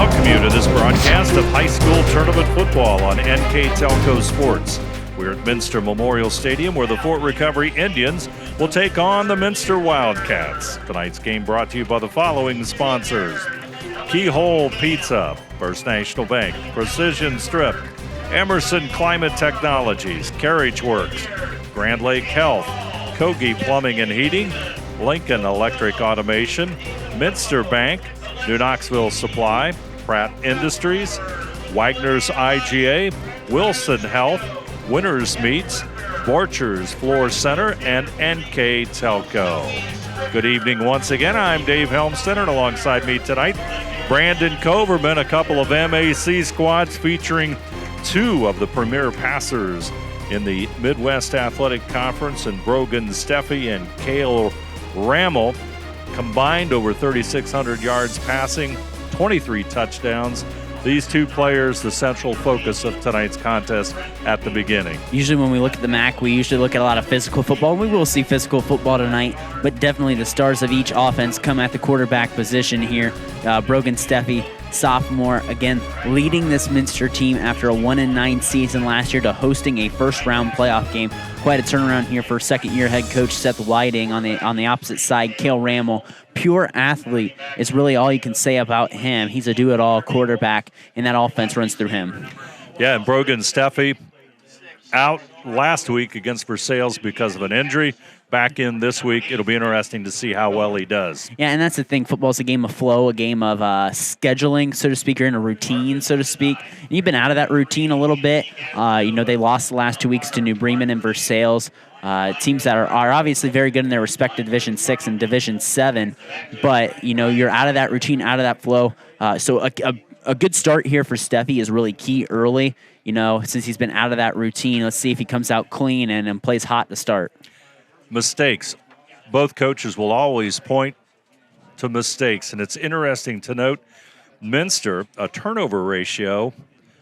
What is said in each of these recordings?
welcome you to this broadcast of high school tournament football on NKTelco Sports. We're at Minster Memorial Stadium where the Fort Recovery Indians will take on the Minster Wildcats. Tonight's game brought to you by the following sponsors: Keyhole Pizza, First National Bank, Precision Strip, Emerson Climate Technologies, Carriage Works, Grand Lake Health, Kogi Plumbing and Heating, Lincoln Electric Automation, Minster Bank, New Knoxville Supply, Pratt Industries, Wagner's IGA, Wilson Health, Winners Meats, Borchers Floor Center, and NKTelco. Good evening once again. I'm Dave Helmstead, and alongside me tonight, Brandon Coverman, a couple of MAC squads featuring two of the premier passers in the Midwest Athletic Conference, and Brogan Steffi and Cale Rammel combined over 3,600 yards passing, 23 touchdowns. These two players, the central focus of tonight's contest at the beginning. Usually when we look at the MAC, we usually look at a lot of physical football. We will see physical football tonight, but definitely the stars of each offense come at the quarterback position here. Brogan Steffi, sophomore, again, leading this Minster team after a 1-9 season last year to hosting a first-round playoff game. Quite a turnaround here for second-year head coach Seth Whiting. On the opposite side, Cale Rammel, pure athlete is really all you can say about him. He's a do-it-all quarterback, and that offense runs through him. Yeah, and Brogan Steffi out last week against Versailles because of an injury. Back in this week. It'll be interesting to see how well he does. Yeah, and that's the thing. Football's a game of flow, a game of scheduling, so to speak. You're in a routine, so to speak. And you've been out of that routine a little bit. They lost the last 2 weeks to New Bremen and Versailles. Teams that are obviously very good in their respective Division 6 and Division 7. But, you're out of that routine, out of that flow. So a good start here for Steffi is really key early. Since he's been out of that routine, let's see if he comes out clean and plays hot to start. Mistakes. Both coaches will always point to mistakes, and it's interesting to note Minster, a turnover ratio,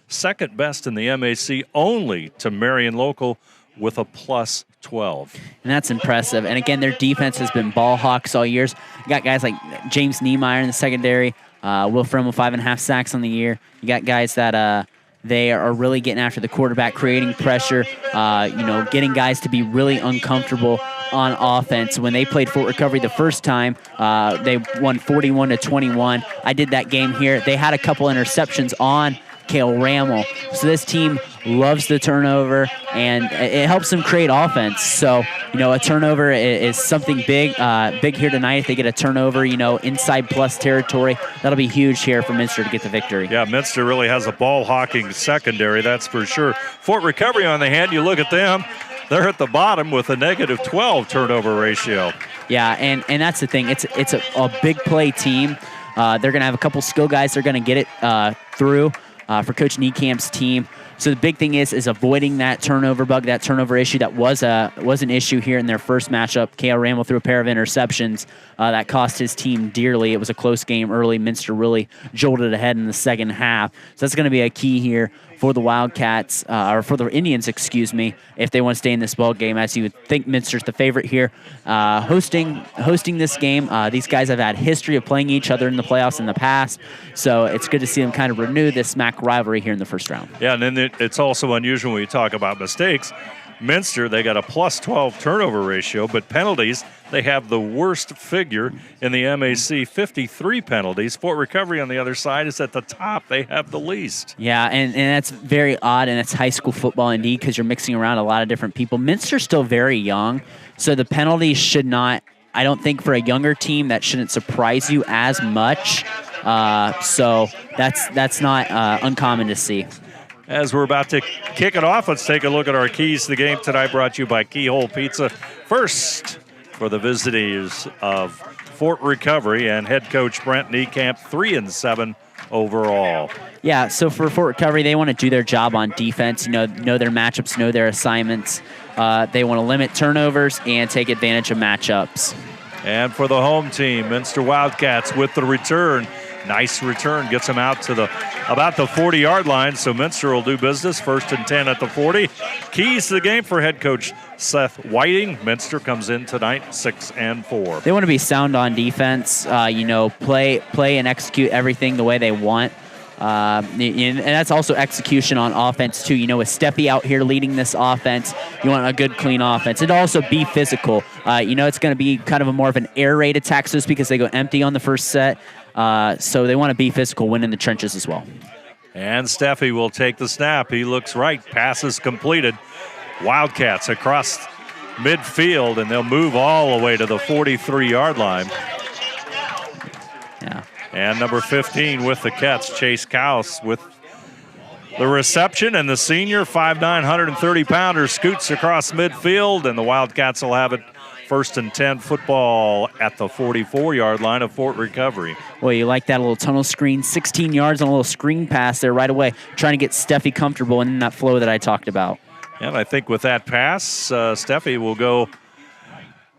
second best in the MAC, only to Marion Local with a plus 12. And that's impressive. And again, their defense has been ball hawks all years. You got guys like James Niemeyer in the secondary, Will Fremmel, 5.5 sacks on the year. You got guys that they are really getting after the quarterback, creating pressure, getting guys to be really uncomfortable on offense. When they played Fort Recovery the first time, they won 41-21. I did that game here. They had a couple interceptions on Cale Rammel. So this team loves the turnover, and it helps them create offense. So, a turnover is something big here tonight. If they get a turnover, inside plus territory, that'll be huge here for Minster to get the victory. Yeah, Minster really has a ball-hawking secondary, that's for sure. Fort Recovery, on the hand, you look at them, they're at the bottom with a negative 12 turnover ratio. Yeah, and that's the thing. It's a big play team. They're going to have a couple skill guys. They're going to get it through for Coach Niecamp's team. So the big thing is avoiding that turnover bug, that turnover issue that was an issue here in their first matchup. Cale Rammel threw a pair of interceptions that cost his team dearly. It was a close game early. Minster really jolted ahead in the second half. So that's going to be a key here for the Wildcats, or for the Indians, if they want to stay in this ball game. As you would think, Minster's the favorite here, hosting this game. These guys have had history of playing each other in the playoffs in the past, so it's good to see them kind of renew this MAC rivalry here in the first round. Yeah, and then it's also unusual when you talk about mistakes. Minster, they got a plus 12 turnover ratio, but penalties, they have the worst figure in the MAC, 53 penalties. Fort Recovery on the other side is at the top. They have the least. Yeah, and that's very odd, and it's high school football indeed because you're mixing around a lot of different people. Minster's still very young, so the penalties should not, I don't think for a younger team, that shouldn't surprise you as much. So that's not uncommon to see. As we're about to kick it off, let's take a look at our keys to the game tonight, brought to you by Keyhole Pizza. First, for the visitors of Fort Recovery and head coach Brent Niekamp, 3-7 overall. Yeah, so for Fort Recovery, they want to do their job on defense, know their matchups, know their assignments. They want to limit turnovers and take advantage of matchups. And for the home team, Minster Wildcats with the return. Nice return, gets them out to about the 40-yard line, so Minster will do business, 1st and 10 at the 40. Keys to the game for head coach Seth Whiting. Minster comes in tonight 6-4. They want to be sound on defense, play and execute everything the way they want. And that's also execution on offense, too. With Steffi out here leading this offense, you want a good, clean offense. And also be physical. It's going to be kind of a more of an air raid attack, so to speak, because they go empty on the first set. So they want to be physical, win in the trenches as well. And Steffi will take the snap. He looks right. Pass is completed. Wildcats across midfield, and they'll move all the way to the 43-yard line. Yeah. And number 15 with the catch, Chase Kaus with the reception, and the senior 5'9", 130-pounder scoots across midfield, and the Wildcats will have it 1st and 10 football at the 44-yard line of Fort Recovery. Well, you like that little tunnel screen, 16 yards on a little screen pass there right away, trying to get Steffi comfortable in that flow that I talked about. And I think with that pass, Steffi will go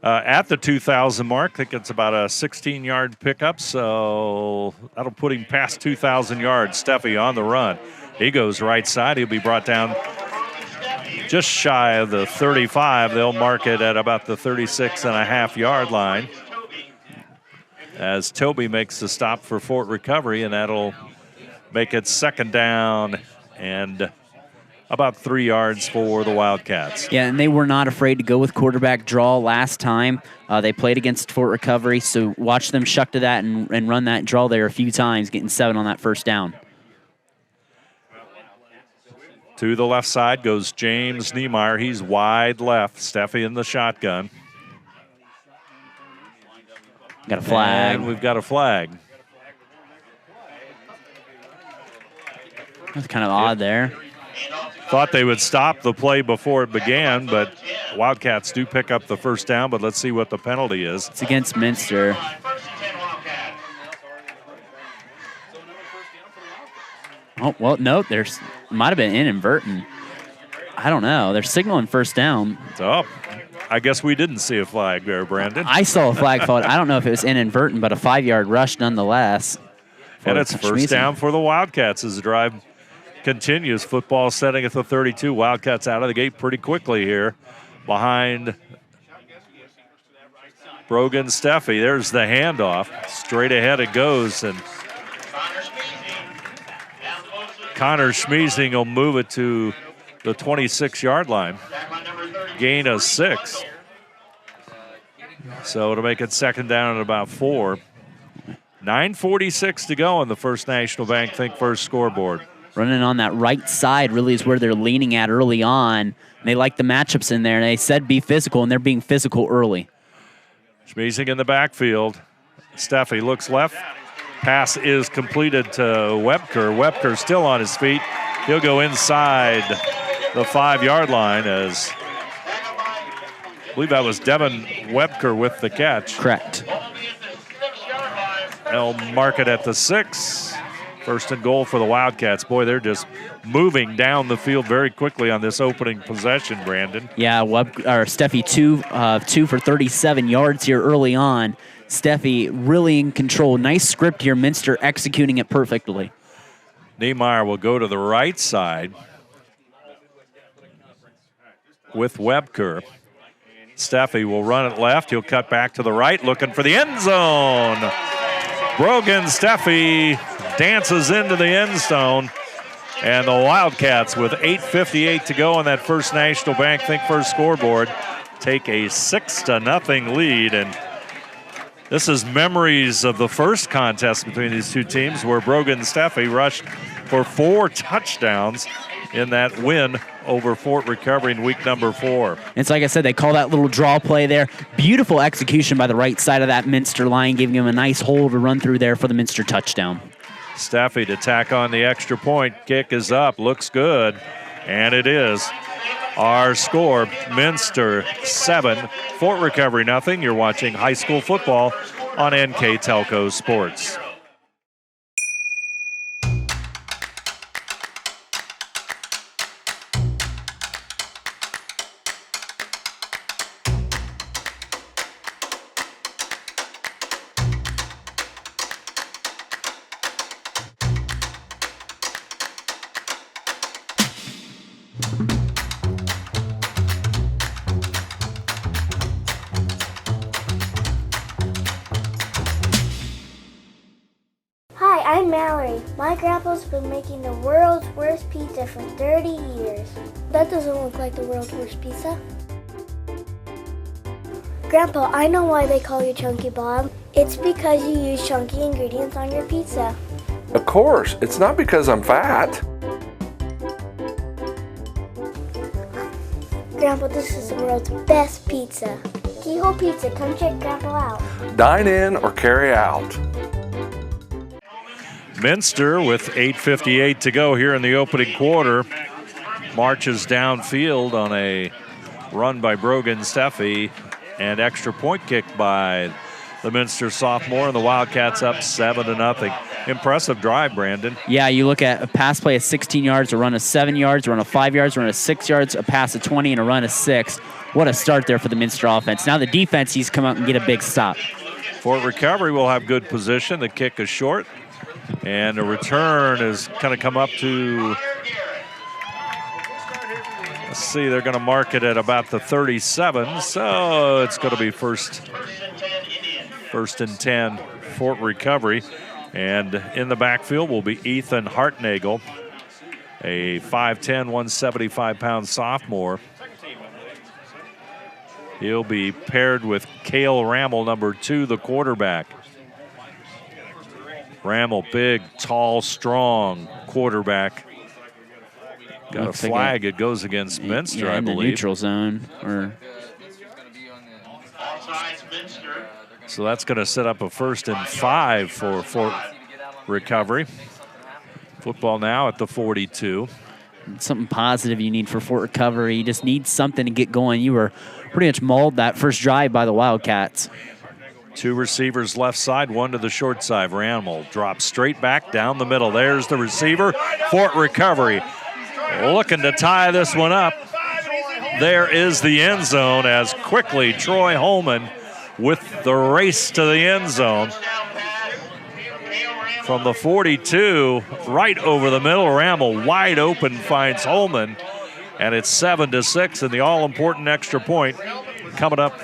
at the 2,000 mark. I think it's about a 16-yard pickup, so that'll put him past 2,000 yards. Steffi on the run. He goes right side. He'll be brought down just shy of the 35. They'll mark it at about the 36.5-yard line as Toby makes the stop for Fort Recovery, and that'll make it 2nd down and about 3 yards for the Wildcats. Yeah, and they were not afraid to go with quarterback draw last time. They played against Fort Recovery, so watch them shuck to that and run that draw there a few times, getting 7 on that 1st down. To the left side goes James Niemeyer. He's wide left. Steffi in the shotgun. Got a flag. And we've got a flag. That's kind of odd there. Thought they would stop the play before it began, but Wildcats do pick up the 1st down, but let's see what the penalty is. It's against Minster. Oh, well, no, there's might have been inadvertent. I don't know. They're signaling 1st down. Oh, I guess we didn't see a flag there, Brandon. I saw a flag fall. I don't know if it was inadvertent, but a 5-yard rush nonetheless. And it's 1st down for the Wildcats as the drive continues. Football setting at the 32. Wildcats out of the gate pretty quickly here behind Brogan Steffi. There's the handoff. Straight ahead it goes, and Connor Schmiesing will move it to the 26-yard line. Gain of 6. So it'll make it 2nd down at about 4. 9:46 to go on the First National Bank Think First scoreboard. Running on that right side really is where they're leaning at early on. They like the matchups in there, and they said be physical, and they're being physical early. Schmiesing in the backfield. Steffi looks left. Pass is completed to Webker. Webker still on his feet. He'll go inside the 5-yard line as I believe that was Devin Webker with the catch. Correct. They'll mark it at the 6. 1st and goal for the Wildcats. Boy, they're just moving down the field very quickly on this opening possession, Brandon. Yeah, Steffi 2 for 37 yards here early on. Steffi really in control. Nice script here. Minster executing it perfectly. Niemeyer will go to the right side with Webker. Steffi will run it left. He'll cut back to the right, looking for the end zone. Brogan Steffi dances into the end zone. And the Wildcats, with 8:58 to go on that First National Bank Think First scoreboard, take a 6-0 lead. And this is memories of the first contest between these two teams where Brogan Steffi rushed for 4 touchdowns in that win over Fort Recovery in week number 4. It's like I said, they call that little draw play there. Beautiful execution by the right side of that Minster line, giving him a nice hole to run through there for the Minster touchdown. Steffi to tack on the extra point. Kick is up, looks good, and it is. Our score, Minster 7, Fort Recovery nothing. You're watching high school football on NKTelco Sports. I'm Mallory. My grandpa's been making the world's worst pizza for 30 years. That doesn't look like the world's worst pizza. Grandpa, I know why they call you Chunky Bob. It's because you use chunky ingredients on your pizza. Of course, it's not because I'm fat. Grandpa, this is the world's best pizza. Keyhole Pizza, come check Grandpa out. Dine in or carry out. Minster, with 8:58 to go here in the opening quarter, marches downfield on a run by Brogan Steffi and extra point kick by the Minster sophomore, and the Wildcats up 7-0. Impressive drive, Brandon. Yeah, you look at a pass play of 16 yards, a run of 7 yards, a run of 5 yards, a run of 6 yards, a pass of 20, and a run of 6. What a start there for the Minster offense. Now the defense needs to come out and get a big stop. Fort Recovery will have good position. The kick is short, and the return is going to come up to, let's see, they're going to mark it at about the 37, so it's going to be first and 10, Fort Recovery. And in the backfield will be Ethan Hartnagel, a 5'10", 175-pound sophomore. He'll be paired with Cale Rammel, number 2, the quarterback. Rammel, big, tall, strong quarterback. Got a flag. It goes against Minster, I believe. In the neutral zone. So that's going to set up a 1st and 5 for Fort Recovery. Football now at the 42. Something positive you need for Fort Recovery. You just need something to get going. You were pretty much mauled that first drive by the Wildcats. 2 receivers left side, 1 to the short side. Rammel drops straight back down the middle. There's the receiver. Fort Recovery looking to tie this one up. There is the end zone as quickly Troy Holman with the race to the end zone. From the 42, right over the middle, Rammel wide open finds Holman, and it's 7-6, and the all-important extra point coming up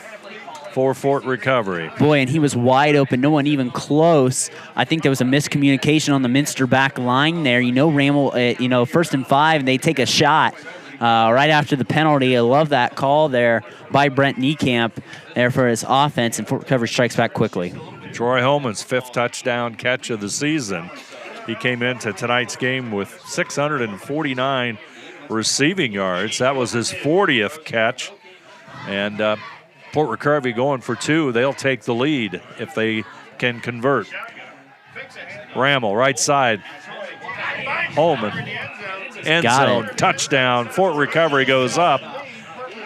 for Fort Recovery. Boy, and he was wide open, no one even close. I think there was a miscommunication on the Minster back line there. You know, Rammel, 1st and 5, and they take a shot right after the penalty. I love that call there by Brent Niekamp there for his offense, and Fort Recovery strikes back quickly. Troy Holman's 5th touchdown catch of the season. He came into tonight's game with 649 receiving yards. That was his 40th catch. And Fort Recovery going for 2. They'll take the lead if they can convert. Rammel, right side. Holman, end zone, touchdown. Fort Recovery goes up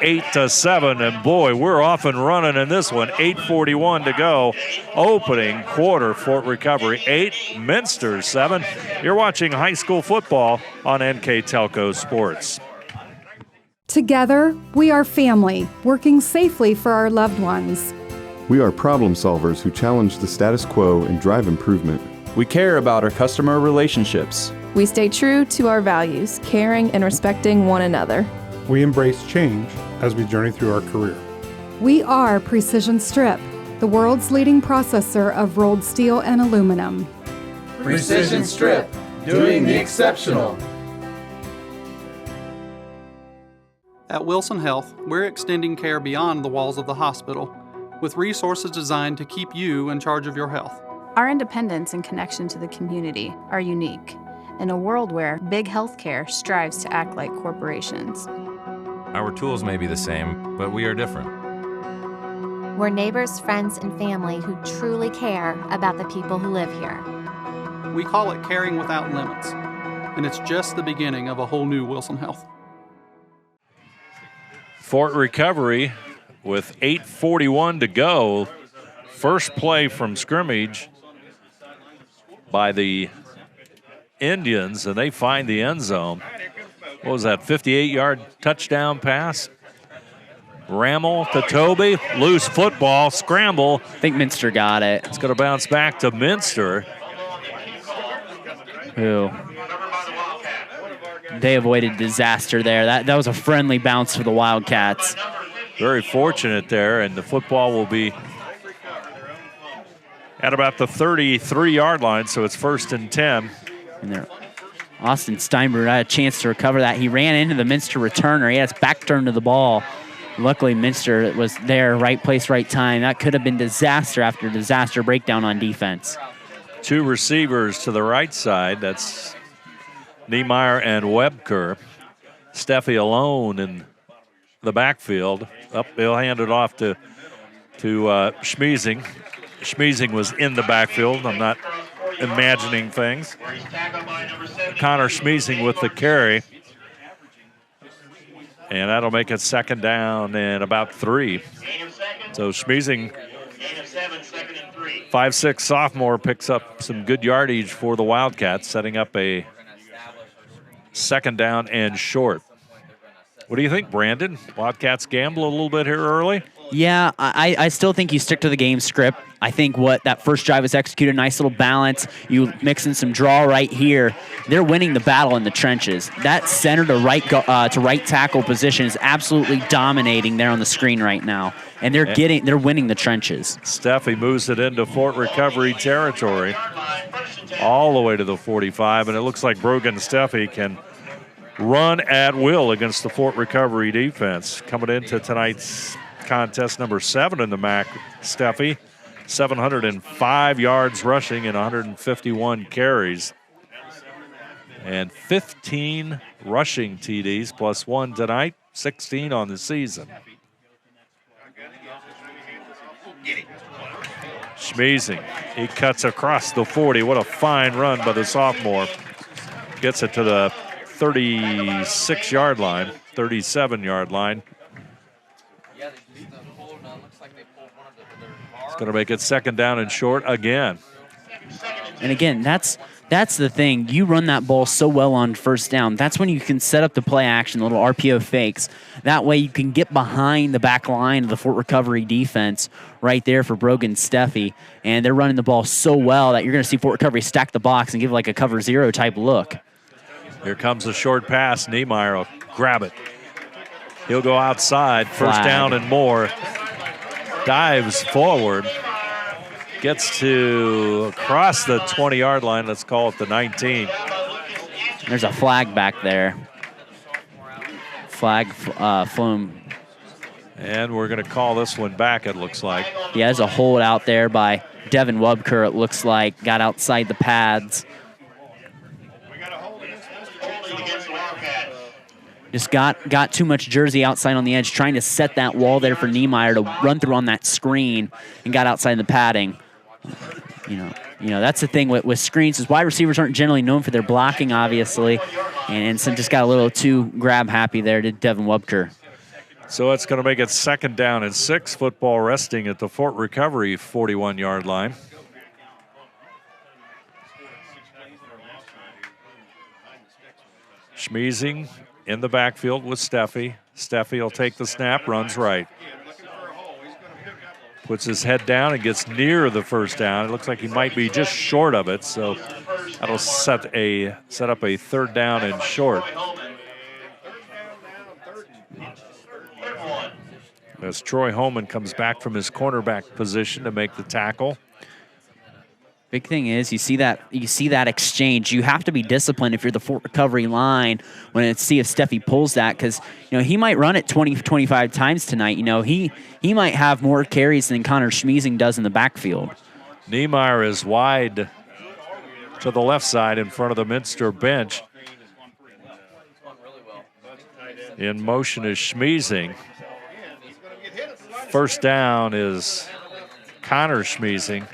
8-7, and boy, we're off and running in this one. 8:41 to go. Opening quarter, Fort Recovery 8, Minster 7. You're watching high school football on NKTelco Sports. Together, we are family, working safely for our loved ones. We are problem solvers who challenge the status quo and drive improvement. We care about our customer relationships. We stay true to our values, caring and respecting one another. We embrace change as we journey through our career. We are Precision Strip, the world's leading processor of rolled steel and aluminum. Precision Strip, doing the exceptional. At Wilson Health, we're extending care beyond the walls of the hospital, with resources designed to keep you in charge of your health. Our independence and connection to the community are unique in a world where big healthcare strives to act like corporations. Our tools may be the same, but we are different. We're neighbors, friends, and family who truly care about the people who live here. We call it caring without limits, and it's just the beginning of a whole new Wilson Health. Fort Recovery with 8:41 to go. First play from scrimmage by the Indians, and they find the end zone. What was that, 58-yard touchdown pass? Rammel to Toby, loose football, scramble. I think Minster got it. It's going to bounce back to Minster. Who? They avoided disaster there. That was a friendly bounce for the Wildcats. Very fortunate there, and the football will be at about the 33-yard line, so it's 1st and 10. And there, Austin Steinberg had a chance to recover that. He ran into the Minster returner. He had his back turned to the ball. Luckily, Minster was there, right place, right time. That could have been disaster after disaster breakdown on defense. 2 receivers to the right side. That's Niemeyer and Webker. Steffi alone in the backfield. He'll hand it off to Schmiesing. Schmiesing was in the backfield. I'm not imagining things. Connor Schmiesing with the carry. And that'll make it 2nd down and about 3. So Schmiesing, 5'6" sophomore, picks up some good yardage for the Wildcats, setting up a 2nd down and short. What do you think, Brandon? Wildcats gamble a little bit here early? Yeah, I still think you stick to the game script. I think that first drive was executed, nice little balance. You mix in some draw right here. They're winning the battle in the trenches. That center to right tackle position is absolutely dominating there on the screen right now, and they're winning the trenches. Steffi moves it into Fort Recovery territory, all the way to the 45, and it looks like Brogan Steffi can run at will against the Fort Recovery defense. Coming into tonight's contest, number 7 in the MAC, Steffi, 705 yards rushing and 151 carries. And 15 rushing TDs plus 1 tonight, 16 on the season. Schmiesing, he cuts across the 40. What a fine run by the sophomore. Gets it to the 36-yard line, 37-yard line. It's going to make it 2nd down and short again. And again, that's the thing. You run that ball so well on 1st down. That's when you can set up the play action, the little RPO fakes. That way you can get behind the back line of the Fort Recovery defense right there for Brogan Steffi. And they're running the ball so well that you're going to see Fort Recovery stack the box and give like a cover 0 type look. Here comes a short pass. Niemeyer will grab it. He'll go outside. Flag. 1st down and more. Dives forward. Gets to across the 20-yard line. Let's call it the 19. There's a flag back there. Flag flown. And we're going to call this one back, it looks like. Yeah, there's a hold out there by Devin Webker, it looks like. Got outside the pads. Just got too much jersey outside on the edge, trying to set that wall there for Niemeyer to run through on that screen, and got outside the padding. You know that's the thing with screens is wide receivers aren't generally known for their blocking, obviously, and some just got a little too grab happy there to Devin Webker. So it's going to make it 2nd down and 6. Football resting at the Fort Recovery 41-yard line. Schmiesing in the backfield with Steffi. Steffi will take the snap, runs right. Puts his head down and gets near the 1st down. It looks like he might be just short of it, so that'll set up a 3rd down and short. As Troy Holman comes back from his cornerback position to make the tackle. Big thing is you see that exchange. You have to be disciplined if you're the Fort Recovery line when it's see if Steffi pulls that, because he might run it 20-25 times tonight. He might have more carries than Connor Schmiesing does in the backfield. Niemeyer is wide to the left side in front of the Minster bench. In motion is Schmiesing. 1st down is Connor Schmiesing.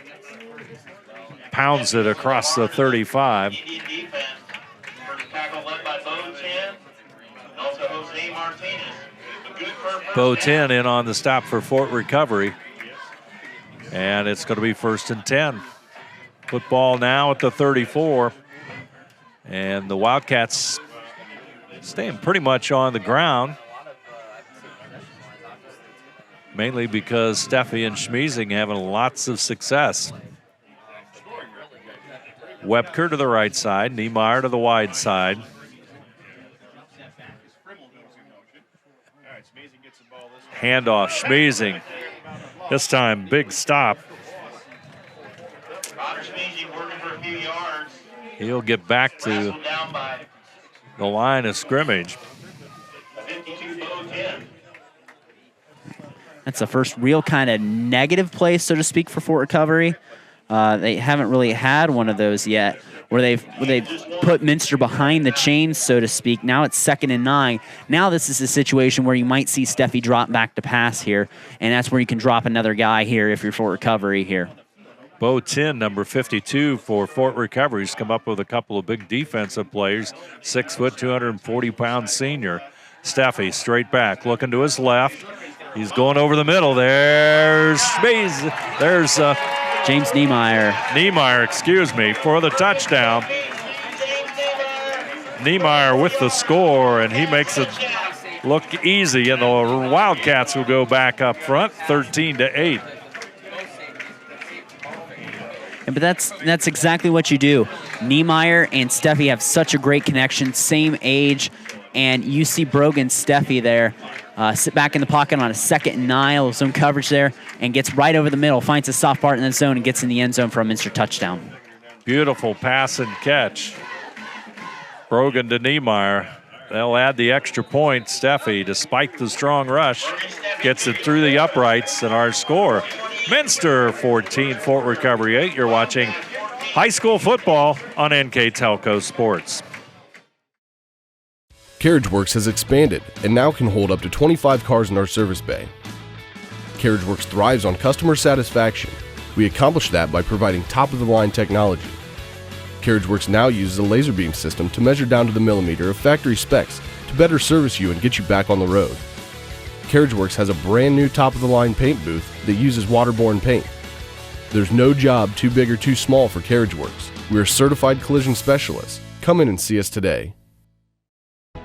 Pounds it across the 35. Bo 10 in on the stop for Fort Recovery. And it's going to be 1st and 10. Football now at the 34. And the Wildcats staying pretty much on the ground. Mainly because Steffi and Schmiesing having lots of success. Webker to the right side, Niemeyer to the wide side. Handoff, Schmiesing. This time, big stop. He'll get back to the line of scrimmage. That's the first real kind of negative play, so to speak, for Fort Recovery. They haven't really had one of those yet, where they've put Minster behind the chains, so to speak. Now it's 2nd and 9. Now this is a situation where you might see Steffi drop back to pass here, and that's where you can drop another guy here if you're Fort Recovery here. Bo Tin, number 52 for Fort Recovery, has come up with a couple of big defensive players. 6 foot, 240-pound senior. Steffi straight back, looking to his left. He's going over the middle. There's James Niemeyer. Niemeyer, excuse me, for the touchdown. Niemeyer with the score, and he makes it look easy, and the Wildcats will go back up front, 13-8. But that's exactly what you do. Niemeyer and Steffi have such a great connection, same age, and you see Brogan Steffi there sit back in the pocket on a 2nd and 9, zone coverage there, and gets right over the middle, finds a soft part in the zone, and gets in the end zone for a Minster touchdown. Beautiful pass and catch. Brogan to Niemeyer. They'll add the extra point. Steffi, despite the strong rush, gets it through the uprights, and our score, Minster 14, Fort Recovery 8. You're watching high school football on NKTelco Sports. CarriageWorks has expanded and now can hold up to 25 cars in our service bay. CarriageWorks thrives on customer satisfaction. We accomplish that by providing top-of-the-line technology. CarriageWorks now uses a laser beam system to measure down to the millimeter of factory specs to better service you and get you back on the road. CarriageWorks has a brand new top-of-the-line paint booth that uses waterborne paint. There's no job too big or too small for CarriageWorks. We are certified collision specialists. Come in and see us today.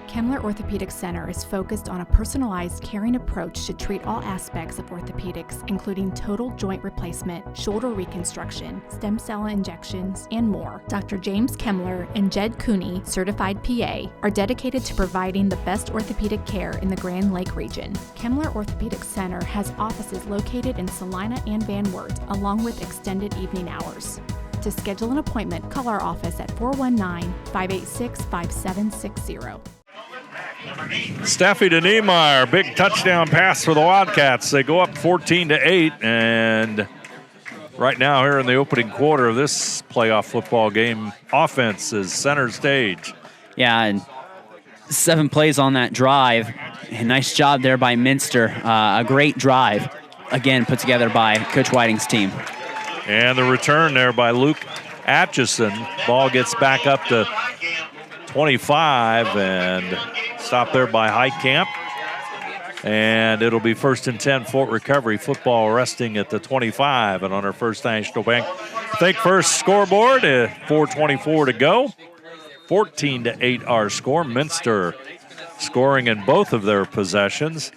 Kemmler Orthopedic Center is focused on a personalized, caring approach to treat all aspects of orthopedics, including total joint replacement, shoulder reconstruction, stem cell injections, and more. Dr. James Kemmler and Jed Cooney, certified PA, are dedicated to providing the best orthopedic care in the Grand Lake region. Kemmler Orthopedic Center has offices located in Salina and Van Wert, along with extended evening hours. To schedule an appointment, call our office at 419-586-5760. Steffi to Niemeyer, big touchdown pass for the Wildcats. They go up 14-8, and right now here in the opening quarter of this playoff football game, offense is center stage. Yeah, and 7 plays on that drive. And nice job there by Minster. A great drive, again, put together by Coach Whiting's team. And the return there by Luke Atchison. Ball gets back up to 25 and stopped there by Heitkamp. And it'll be 1st and 10, Fort Recovery football resting at the 25 and on our First National Bank. Think First scoreboard, 4:24 to go. 14-8 our score. Minster scoring in both of their possessions.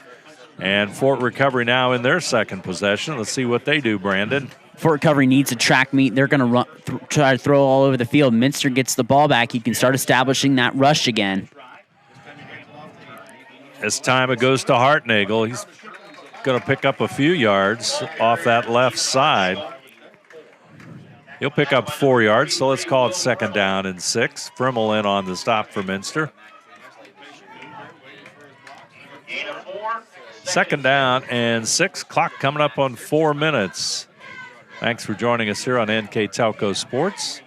And Fort Recovery now in their second possession. Let's see what they do, Brandon. Fort Recovery needs a track meet. They're going to try to throw all over the field. Minster gets the ball back. He can start establishing that rush again. This time it goes to Hartnagel. He's going to pick up a few yards off that left side. He'll pick up 4 yards, so let's call it 2nd down and 6. Frimmel in on the stop for Minster. 2nd down and 6. Clock coming up on 4 minutes. Thanks for joining us here on NKTelco Sports.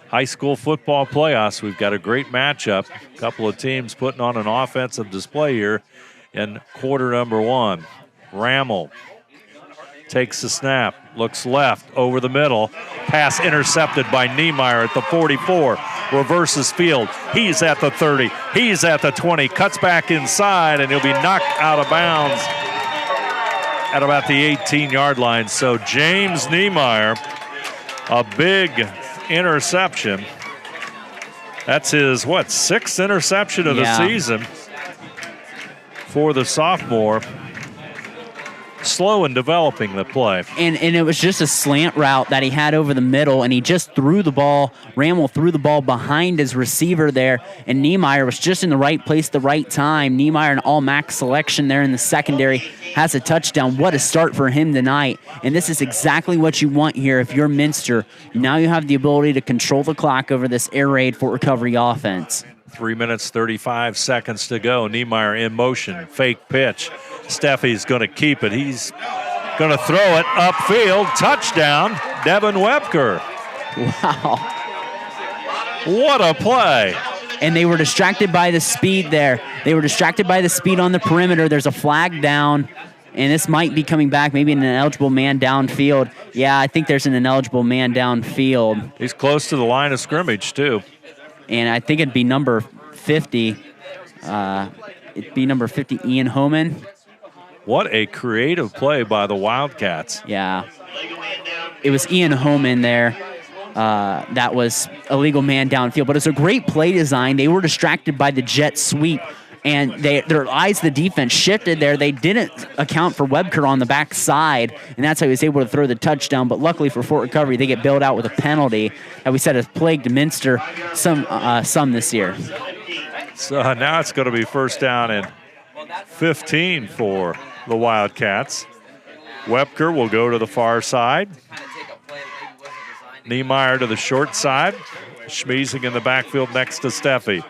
High school football playoffs. We've got a great matchup. A couple of teams putting on an offensive display here in quarter number 1. Rammel takes the snap, looks left, over the middle. Pass intercepted by Niemeyer at the 44. Reverses field. He's at the 30. He's at the 20. Cuts back inside, and he'll be knocked out of bounds at about the 18-yard line. So James Niemeyer, a big interception. That's his, 6th interception of the season for the sophomore. slow in developing the play. And it was just a slant route that he had over the middle, and he just threw the ball. Ramel threw the ball behind his receiver there, and Niemeyer was just in the right place at the right time. Niemeyer, an all-MAC selection there in the secondary, has a touchdown. What a start for him tonight. And this is exactly what you want here if you're Minster. Now you have the ability to control the clock over this air raid Fort Recovery offense. 3 minutes, 35 seconds to go. Niemeyer in motion, fake pitch. Steffi's going to keep it. He's going to throw it upfield. Touchdown, Devin Webker. Wow. What a play. And they were distracted by the speed there. They were distracted by the speed on the perimeter. There's a flag down, and this might be coming back, maybe an ineligible man downfield. Yeah, I think there's an ineligible man downfield. He's close to the line of scrimmage, too. And I think it'd be number 50. It'd be number 50, Ian Homan. What a creative play by the Wildcats. Yeah. It was Ian Homan there. That was a legal man downfield. But it's a great play design. They were distracted by the jet sweep, and their eyes, the defense, shifted there. They didn't account for Webker on the back side, and that's how he was able to throw the touchdown. But luckily for Fort Recovery, they get bailed out with a penalty that we said has plagued Minster some this year. So now it's going to be first down and 15 for the Wildcats. Webker will go to the far side. Niemeyer to the short side. Schmeezing in the backfield next to Steffi.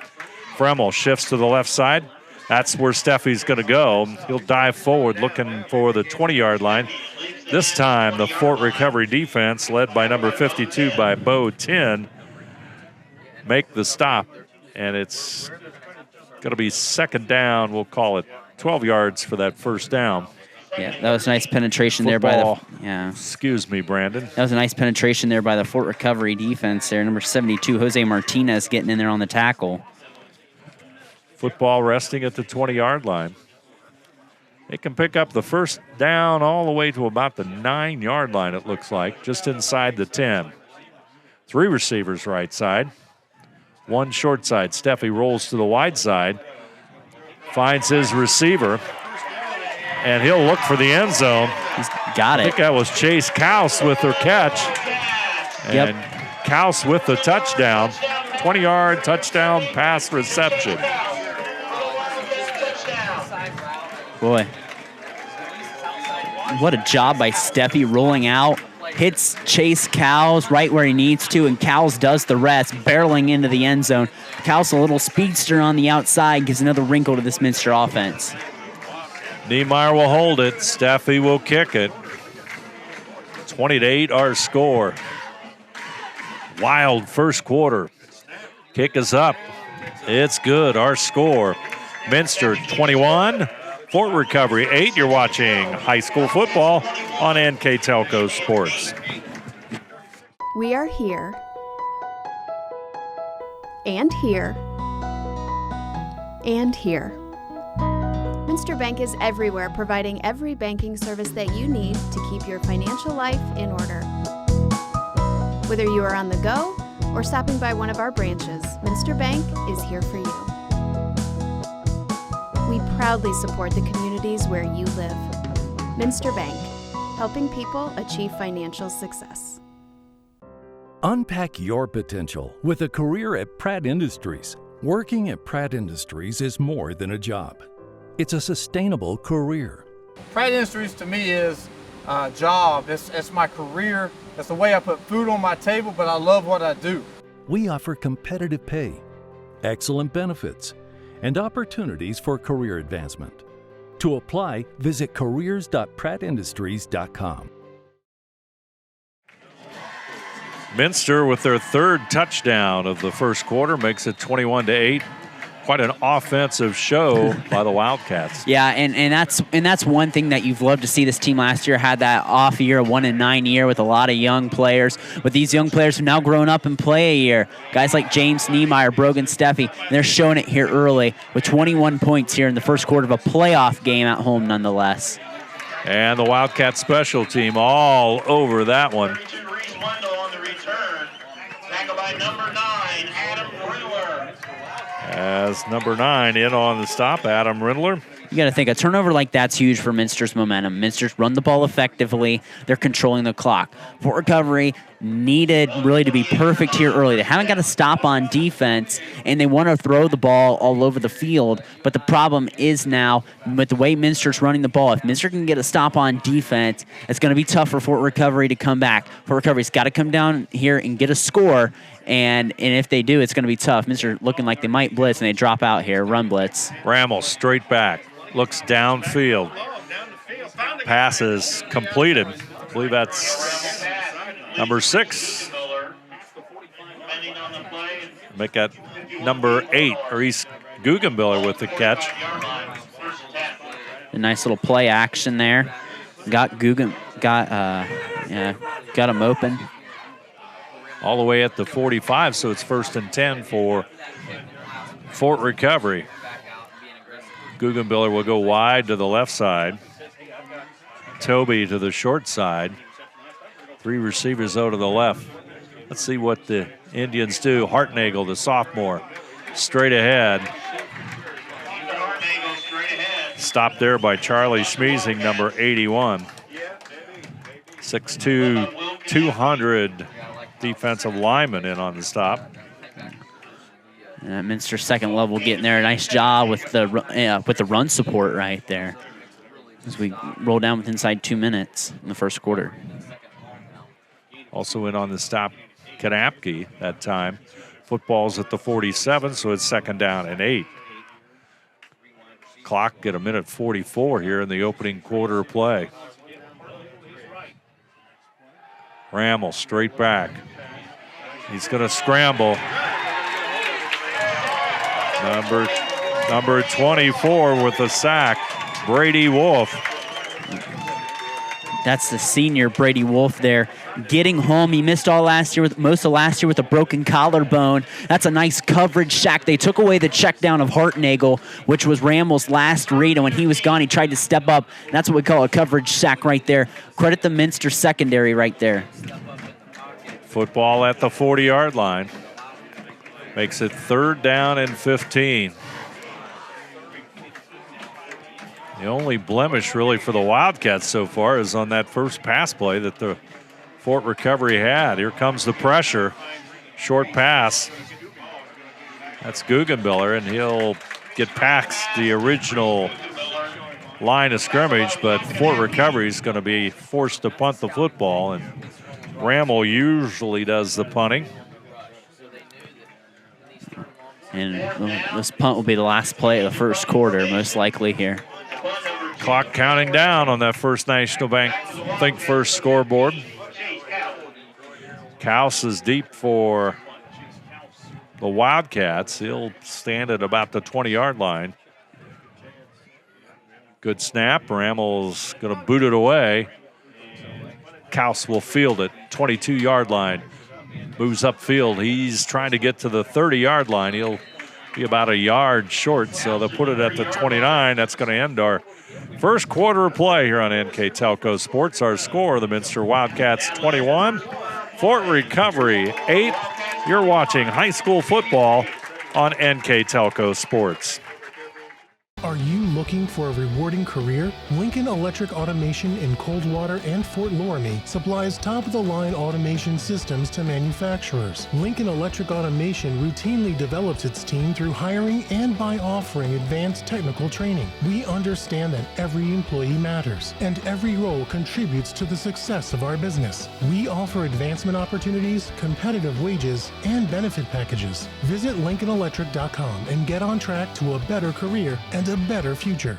Fremmel shifts to the left side. That's where Steffi's going to go. He'll dive forward looking for the 20-yard line. This time the Fort Recovery defense, led by number 52 by Bo 10, make the stop. And it's going to be second down. We'll call it 12 yards for that first down. Yeah, that was a nice penetration there by the. Yeah. Excuse me, Brandon. That was a nice penetration there by the Fort Recovery defense there. Number 72, Jose Martinez, getting in there on the tackle. Football resting at the 20-yard line. They can pick up the first down all the way to about the 9-yard line, it looks like, just inside the 10. 3 receivers right side, 1 short side. Steffi rolls to the wide side, finds his receiver, and he'll look for the end zone. He's got it. I think that was Chase Kaus with their catch. And Kaus with the touchdown. 20-yard touchdown pass reception. Boy. What a job by Steffi rolling out. Hits Chase Cowles right where he needs to, and Cowles does the rest, barreling into the end zone. Cowles, a little speedster on the outside, gives another wrinkle to this Minster offense. Niemeyer will hold it. Steffi will kick it. 20-8 our score. Wild first quarter. Kick is up. It's good. Our score. Minster 21, Fort Recovery 8. You're watching high school football on NKTelco Sports. We are here. And here. And here. Minster Bank is everywhere, providing every banking service that you need to keep your financial life in order. Whether you are on the go or stopping by one of our branches, Minster Bank is here for you. We proudly support the communities where you live. Minster Bank, helping people achieve financial success. Unpack your potential with a career at Pratt Industries. Working at Pratt Industries is more than a job. It's a sustainable career. Pratt Industries to me is a job. It's my career. It's the way I put food on my table, but I love what I do. We offer competitive pay, excellent benefits, and opportunities for career advancement. To apply, visit careers.prattindustries.com. Minster with their third touchdown of the first quarter makes it 21-8. Quite an offensive show by the Wildcats. Yeah, and that's one thing that you've loved to see. This team last year had that off year, 1-9 year with a lot of young players. But these young players have now grown up and play a year. Guys like James Niemeyer, Brogan Steffi, and they're showing it here early with 21 points here in the first quarter of a playoff game at home nonetheless. And the Wildcat special team all over that one. As number 9 in on the stop, Adam Rindler. You got to think a turnover like that's huge for Minster's momentum. Minster's run the ball effectively. They're controlling the clock. Fort Recovery needed really to be perfect here early. They haven't got to stop on defense, and they want to throw the ball all over the field. But the problem is now, with the way Minster's running the ball, if Minster can get a stop on defense, it's going to be tough for Fort Recovery to come back. Fort Recovery's got to come down here and get a score, and if they do, it's going to be tough. Minster looking like they might blitz, and they drop out here, run blitz. Bramall straight back, looks downfield. Passes completed. I believe that's number 6. Make that number 8, Reese Guggenbiller with the catch. A nice little play action there. Got him open. All the way at the 45, so it's 1st and 10 for Fort Recovery. Guggenbiller will go wide to the left side. Toby to the short side. 3 receivers out to the left. Let's see what the Indians do. Hartnagel, the sophomore, straight ahead. Stopped there by Charlie Schmeezing, number 81. 6'2", 200 defensive lineman in on the stop. And Minster second level getting there. Nice job with the run support right there as we roll down with inside 2 minutes in the first quarter. Also in on the stop, Kanapke that time. Football's at the 47, so it's 2nd down and 8. Clock at 1:44 here in the opening quarter of play. Bramall straight back. He's going to scramble. Number 24 with the sack, Brady Wolf. That's the senior Brady Wolf there, getting home. He missed most of last year with a broken collarbone. That's a nice coverage sack. They took away the check down of Hartnagel, which was Rammel's last read, and when he was gone, he tried to step up. And that's what we call a coverage sack right there. Credit the Minster secondary right there. Football at the 40-yard line. Makes it 3rd down and 15. The only blemish really for the Wildcats so far is on that first pass play that the Fort Recovery had. Here comes the pressure. Short pass. That's Guggenbiller, and he'll get past the original line of scrimmage, but Fort Recovery is going to be forced to punt the football, and Bramall usually does the punting. And this punt will be the last play of the first quarter, most likely here. Clock counting down on that First National Bank Think First scoreboard. Kaus is deep for the Wildcats. He'll stand at about the 20-yard line. Good snap. Bramall's going to boot it away. Kaus will field it, 22-yard line. Moves upfield. He's trying to get to the 30-yard line. He'll be about a yard short, so they'll put it at the 29. That's going to end our first quarter of play here on NKTelco Sports. Our score, the Minster Wildcats 21, Fort Recovery 8. You're watching high school football on NKTelco Sports. Are you looking for a rewarding career? Lincoln Electric Automation in Coldwater and Fort Loramie supplies top-of-the-line automation systems to manufacturers. Lincoln Electric Automation routinely develops its team through hiring and by offering advanced technical training. We understand that every employee matters, and every role contributes to the success of our business. We offer advancement opportunities, competitive wages, and benefit packages. Visit LincolnElectric.com and get on track to a better career and a better future.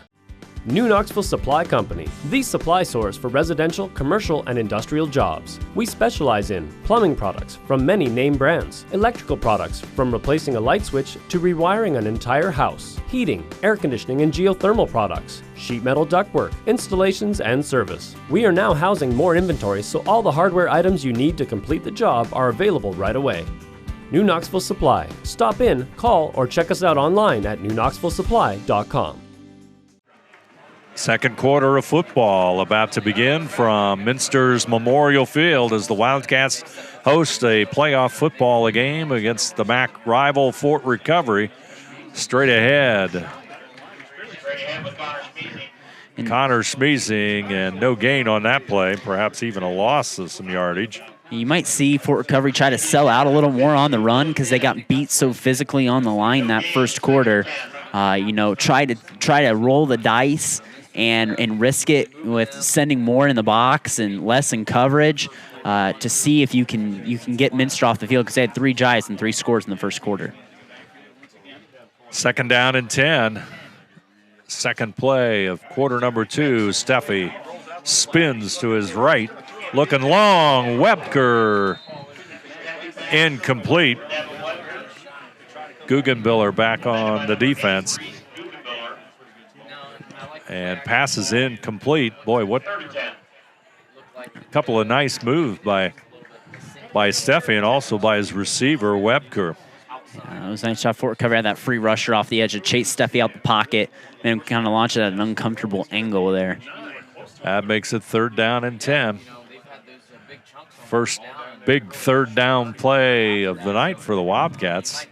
New Knoxville Supply Company, the supply source for residential, commercial, and industrial jobs. We specialize in plumbing products from many name brands, electrical products from replacing a light switch to rewiring an entire house, heating, air conditioning, and geothermal products, sheet metal ductwork, installations, and service. We are now housing more inventory, so all the hardware items you need to complete the job are available right away. New Knoxville Supply. Stop in, call, or check us out online at newknoxvillesupply.com. Second quarter of football about to begin from Minster's Memorial Field as the Wildcats host a playoff football game against the MAC rival Fort Recovery. Straight ahead, Connor Schmeezing, and no gain on that play, perhaps even a loss of some yardage. You might see Fort Recovery try to sell out a little more on the run because they got beat so physically on the line that first quarter. Try to roll the dice and risk it with sending more in the box and less in coverage to see if you can get Minster off the field, because they had 3 drives and 3 scores in the first quarter. 2nd down and 10. Second play of quarter number 2. Steffi spins to his right, looking long. Webker incomplete. Guggenbiller back on the defense. And passes incomplete. Boy, what a couple of nice moves by Steffi and also by his receiver, Webker. It was a nice shot. Fort Recovery had that free rusher off the edge to chase Steffi out the pocket and kind of launch it at an uncomfortable angle there. That makes it 3rd down and 10. First big 3rd down play of the night for the Wildcats.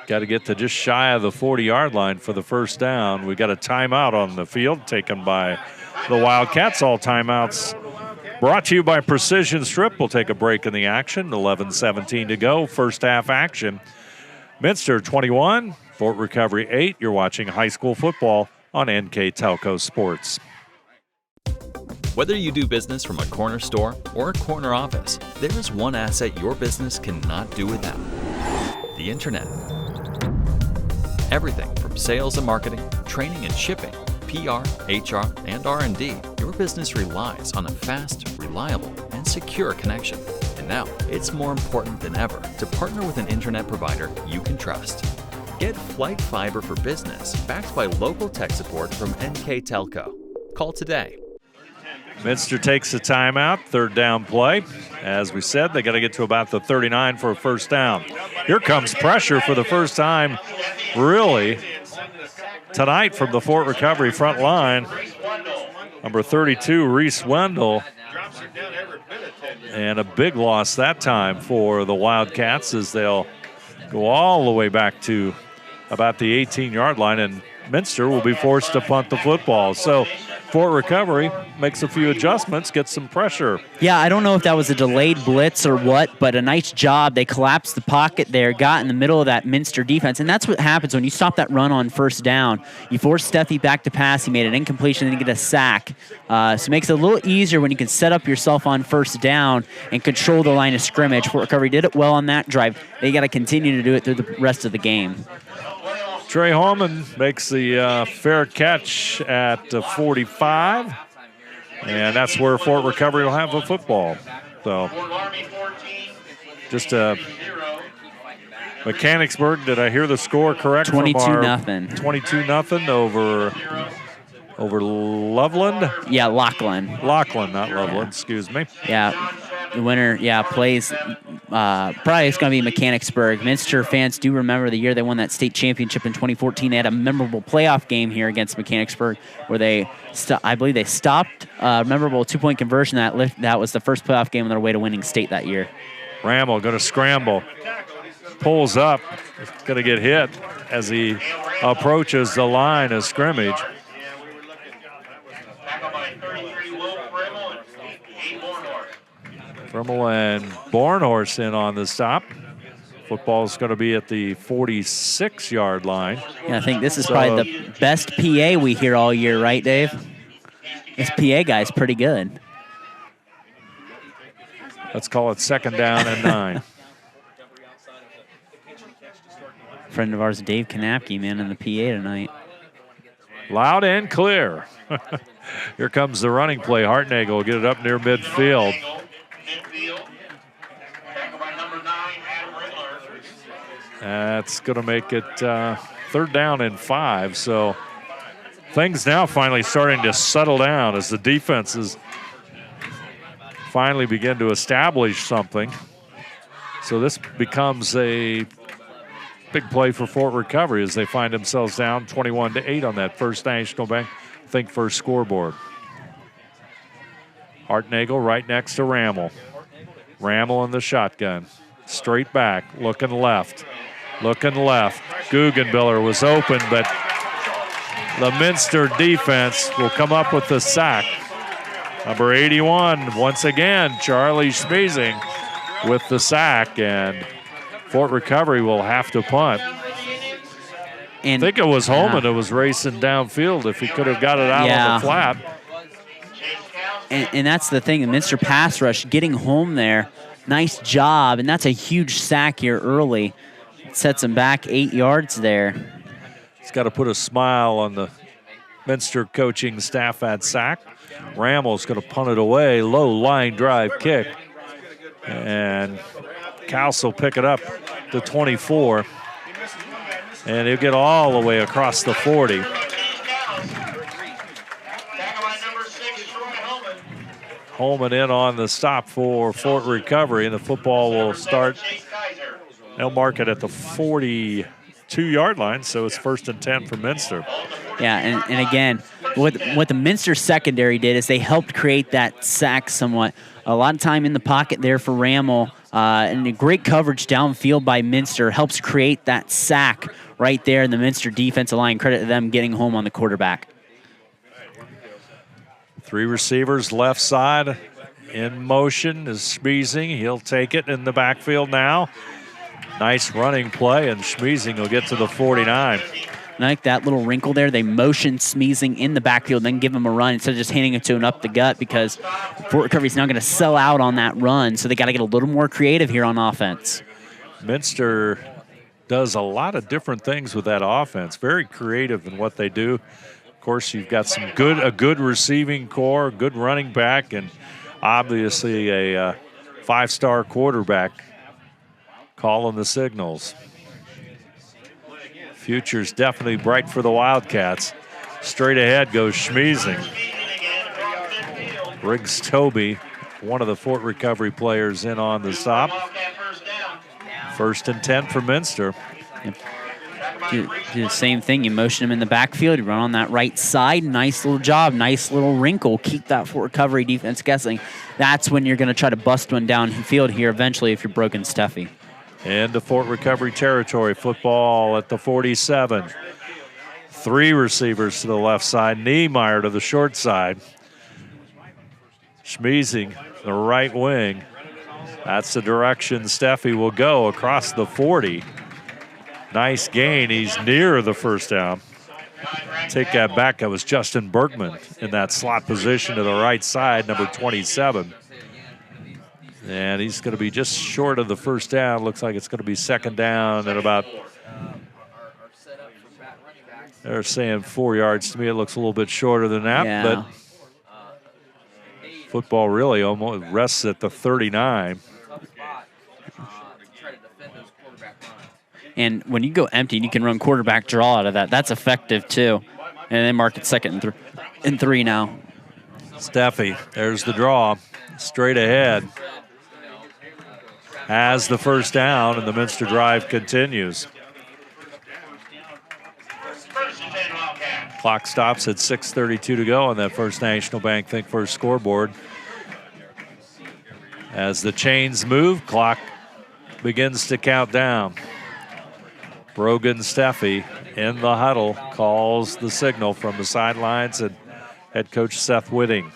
Got to get to just shy of the 40-yard line for the first down. We got a timeout on the field taken by the Wildcats. All timeouts brought to you by Precision Strip. We'll take a break in the action. 11:17 to go. First half action. Minster 21, Fort Recovery 8. You're watching high school football on NKTelco Sports. Whether you do business from a corner store or a corner office, there is one asset your business cannot do without: the internet. Everything from sales and marketing, training and shipping, PR, HR, and R&D, your business relies on a fast, reliable, and secure connection. And now, it's more important than ever to partner with an internet provider you can trust. Get Flight Fiber for Business, backed by local tech support from NKTelco. Call today. Minster takes a timeout, 3rd down play. As we said, they got to get to about the 39 for a first down. Here comes pressure for the first time, really, tonight from the Fort Recovery front line. Number 32, Reese Wendell. And a big loss that time for the Wildcats as they'll go all the way back to about the 18-yard line, and Minster will be forced to punt the football. So Fort Recovery makes a few adjustments, gets some pressure. Yeah, I don't know if that was a delayed blitz or what, but a nice job. They collapsed the pocket there, got in the middle of that Minster defense, and that's what happens when you stop that run on first down. You force Steffi back to pass. He made an incompletion and get a sack. So it makes it a little easier when you can set up yourself on first down and control the line of scrimmage. Fort Recovery did it well on that drive. They got to continue to do it through the rest of the game. Trey Holman makes the fair catch at 45, and that's where Fort Recovery will have the football. So just Mechanicsburg, did I hear the score correct? 22-0. 22-0 over Loveland? Yeah, Lachlan. Lachlan, not Loveland, excuse me. Yeah, the winner, plays, probably it's going to be Mechanicsburg. Minster fans do remember the year they won that state championship in 2014. They had a memorable playoff game here against Mechanicsburg where I believe they stopped a memorable 2-point conversion that was the first playoff game on their way to winning state that year. Ramel going to scramble. Pulls up. Going to get hit as he approaches the line of scrimmage. Frimmel and Bornhorst in on the stop. Football is going to be at the 46-yard line. Yeah, I think this is probably the best PA we hear all year, right, Dave? This PA guy's pretty good. Let's call it 2nd down and 9. Friend of ours, Dave Kanapke, man, in the PA tonight. Loud and clear. Here comes the running play. Hartnagel will get it up near midfield. That's going to make it 3rd down and 5. So things now finally starting to settle down as the defenses finally begin to establish something. So this becomes a big play for Fort Recovery as they find themselves down 21-8 on that First National Bank Think First scoreboard. Hartnagel right next to Ramel. Ramel in the shotgun. Straight back, looking left. Looking left. Guggenbiller was open, but the Minster defense will come up with the sack. Number 81, once again, Charlie Schmeezing with the sack, and Fort Recovery will have to punt. And, I think it was Holman that was racing downfield if he could have got it out on the flat. And that's the thing, the Minster pass rush, getting home there, nice job, and that's a huge sack here early. It sets him back 8 yards there. He's got to put a smile on the Minster coaching staff at sack. Rammel's going to punt it away, low line drive kick. And Kaus will pick it up to 24. And he'll get all the way across the 40. Holman in on the stop for Fort Recovery, and the football will start. They'll mark it at the 42-yard line, so it's 1st and 10 for Minster. Yeah, and again, what the Minster secondary did is they helped create that sack somewhat. A lot of time in the pocket there for Rammel, and a great coverage downfield by Minster helps create that sack right there in the Minster defensive line. Credit to them getting home on the quarterback. 3 receivers left side in motion is Schmeezing. He'll take it in the backfield now. Nice running play, and Schmeezing will get to the 49. And I like that little wrinkle there. They motion Schmeezing in the backfield, then give him a run instead of just handing it to him up the gut, because Fort Recovery's now going to sell out on that run, so they got to get a little more creative here on offense. Minster does a lot of different things with that offense. Very creative in what they do. Of course, you've got a good receiving core, good running back, and obviously a 5-star quarterback calling the signals. Future's definitely bright for the Wildcats. Straight ahead goes Schmeezing. Briggs Toby, one of the Fort Recovery players, in on the stop. 1st and 10 for Minster. Do the same thing. You motion him in the backfield. You run on that right side. Nice little job. Nice little wrinkle. Keep that Fort Recovery defense guessing. That's when you're going to try to bust one downfield here eventually if you're broken Steffi. Into Fort Recovery territory. Football at the 47. 3 receivers to the left side. Niemeyer to the short side. Schmeezing, the right wing. That's the direction Steffi will go, across the 40. Nice gain. He's near the first down. Take that back. That was Justin Bergman in that slot position to the right side, number 27. And he's going to be just short of the first down. Looks like it's going to be 2nd down and about, they're saying 4 yards. To me, it looks a little bit shorter than that. But football really almost rests at the 39. And when you go empty, you can run quarterback draw out of that. That's effective, too. And they mark it 2nd and 3 now. Steffi, there's the draw. Straight ahead. Has the first down, and the Minster drive continues. Clock stops at 6:32 to go on that First National Bank Think First scoreboard. As the chains move, clock begins to count down. Brogan Steffi in the huddle calls the signal from the sidelines, and head coach Seth Whitting.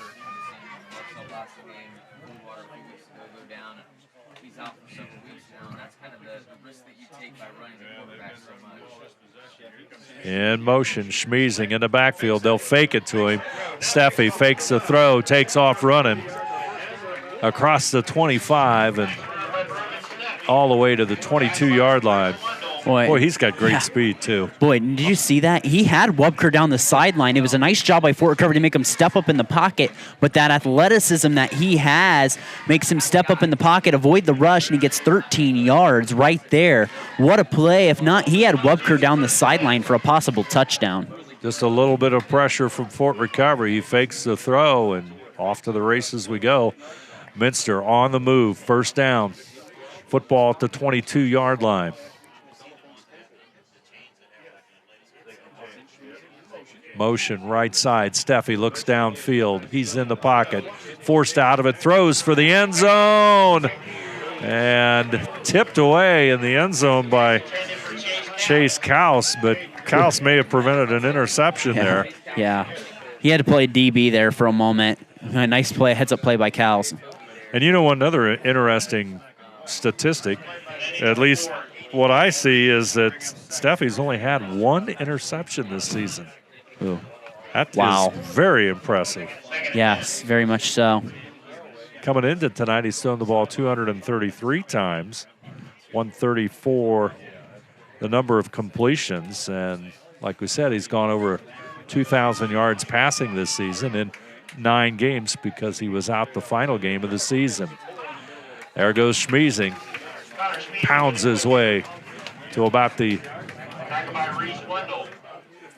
In motion, Schmeezing in the backfield. They'll fake it to him. Steffi fakes the throw, takes off running across the 25 and all the way to the 22-yard line. Boy, he's got great speed, too. Boy, did you see that? He had Wubker down the sideline. It was a nice job by Fort Recovery to make him step up in the pocket, but that athleticism that he has makes him step up in the pocket, avoid the rush, and he gets 13 yards right there. What a play. If not, he had Wubker down the sideline for a possible touchdown. Just a little bit of pressure from Fort Recovery. He fakes the throw, and off to the races we go. Minster on the move, 1st down. Football at the 22-yard line. Motion right side. Steffi looks downfield. He's in the pocket. Forced out of it. Throws for the end zone. And tipped away in the end zone by chase Kaus, but Kaus may have prevented an interception there. Yeah. He had to play DB there for a moment. A nice play, heads-up play by Kaus. And you know, another interesting statistic, at least what I see, is that Steffi's only had one interception this season. Ooh. That is very impressive. Yes, very much so. Coming into tonight, he's thrown the ball 233 times, 134 the number of completions, and like we said, he's gone over 2,000 yards passing this season in 9 games because he was out the final game of the season. There goes Schmeezing. Pounds his way to about the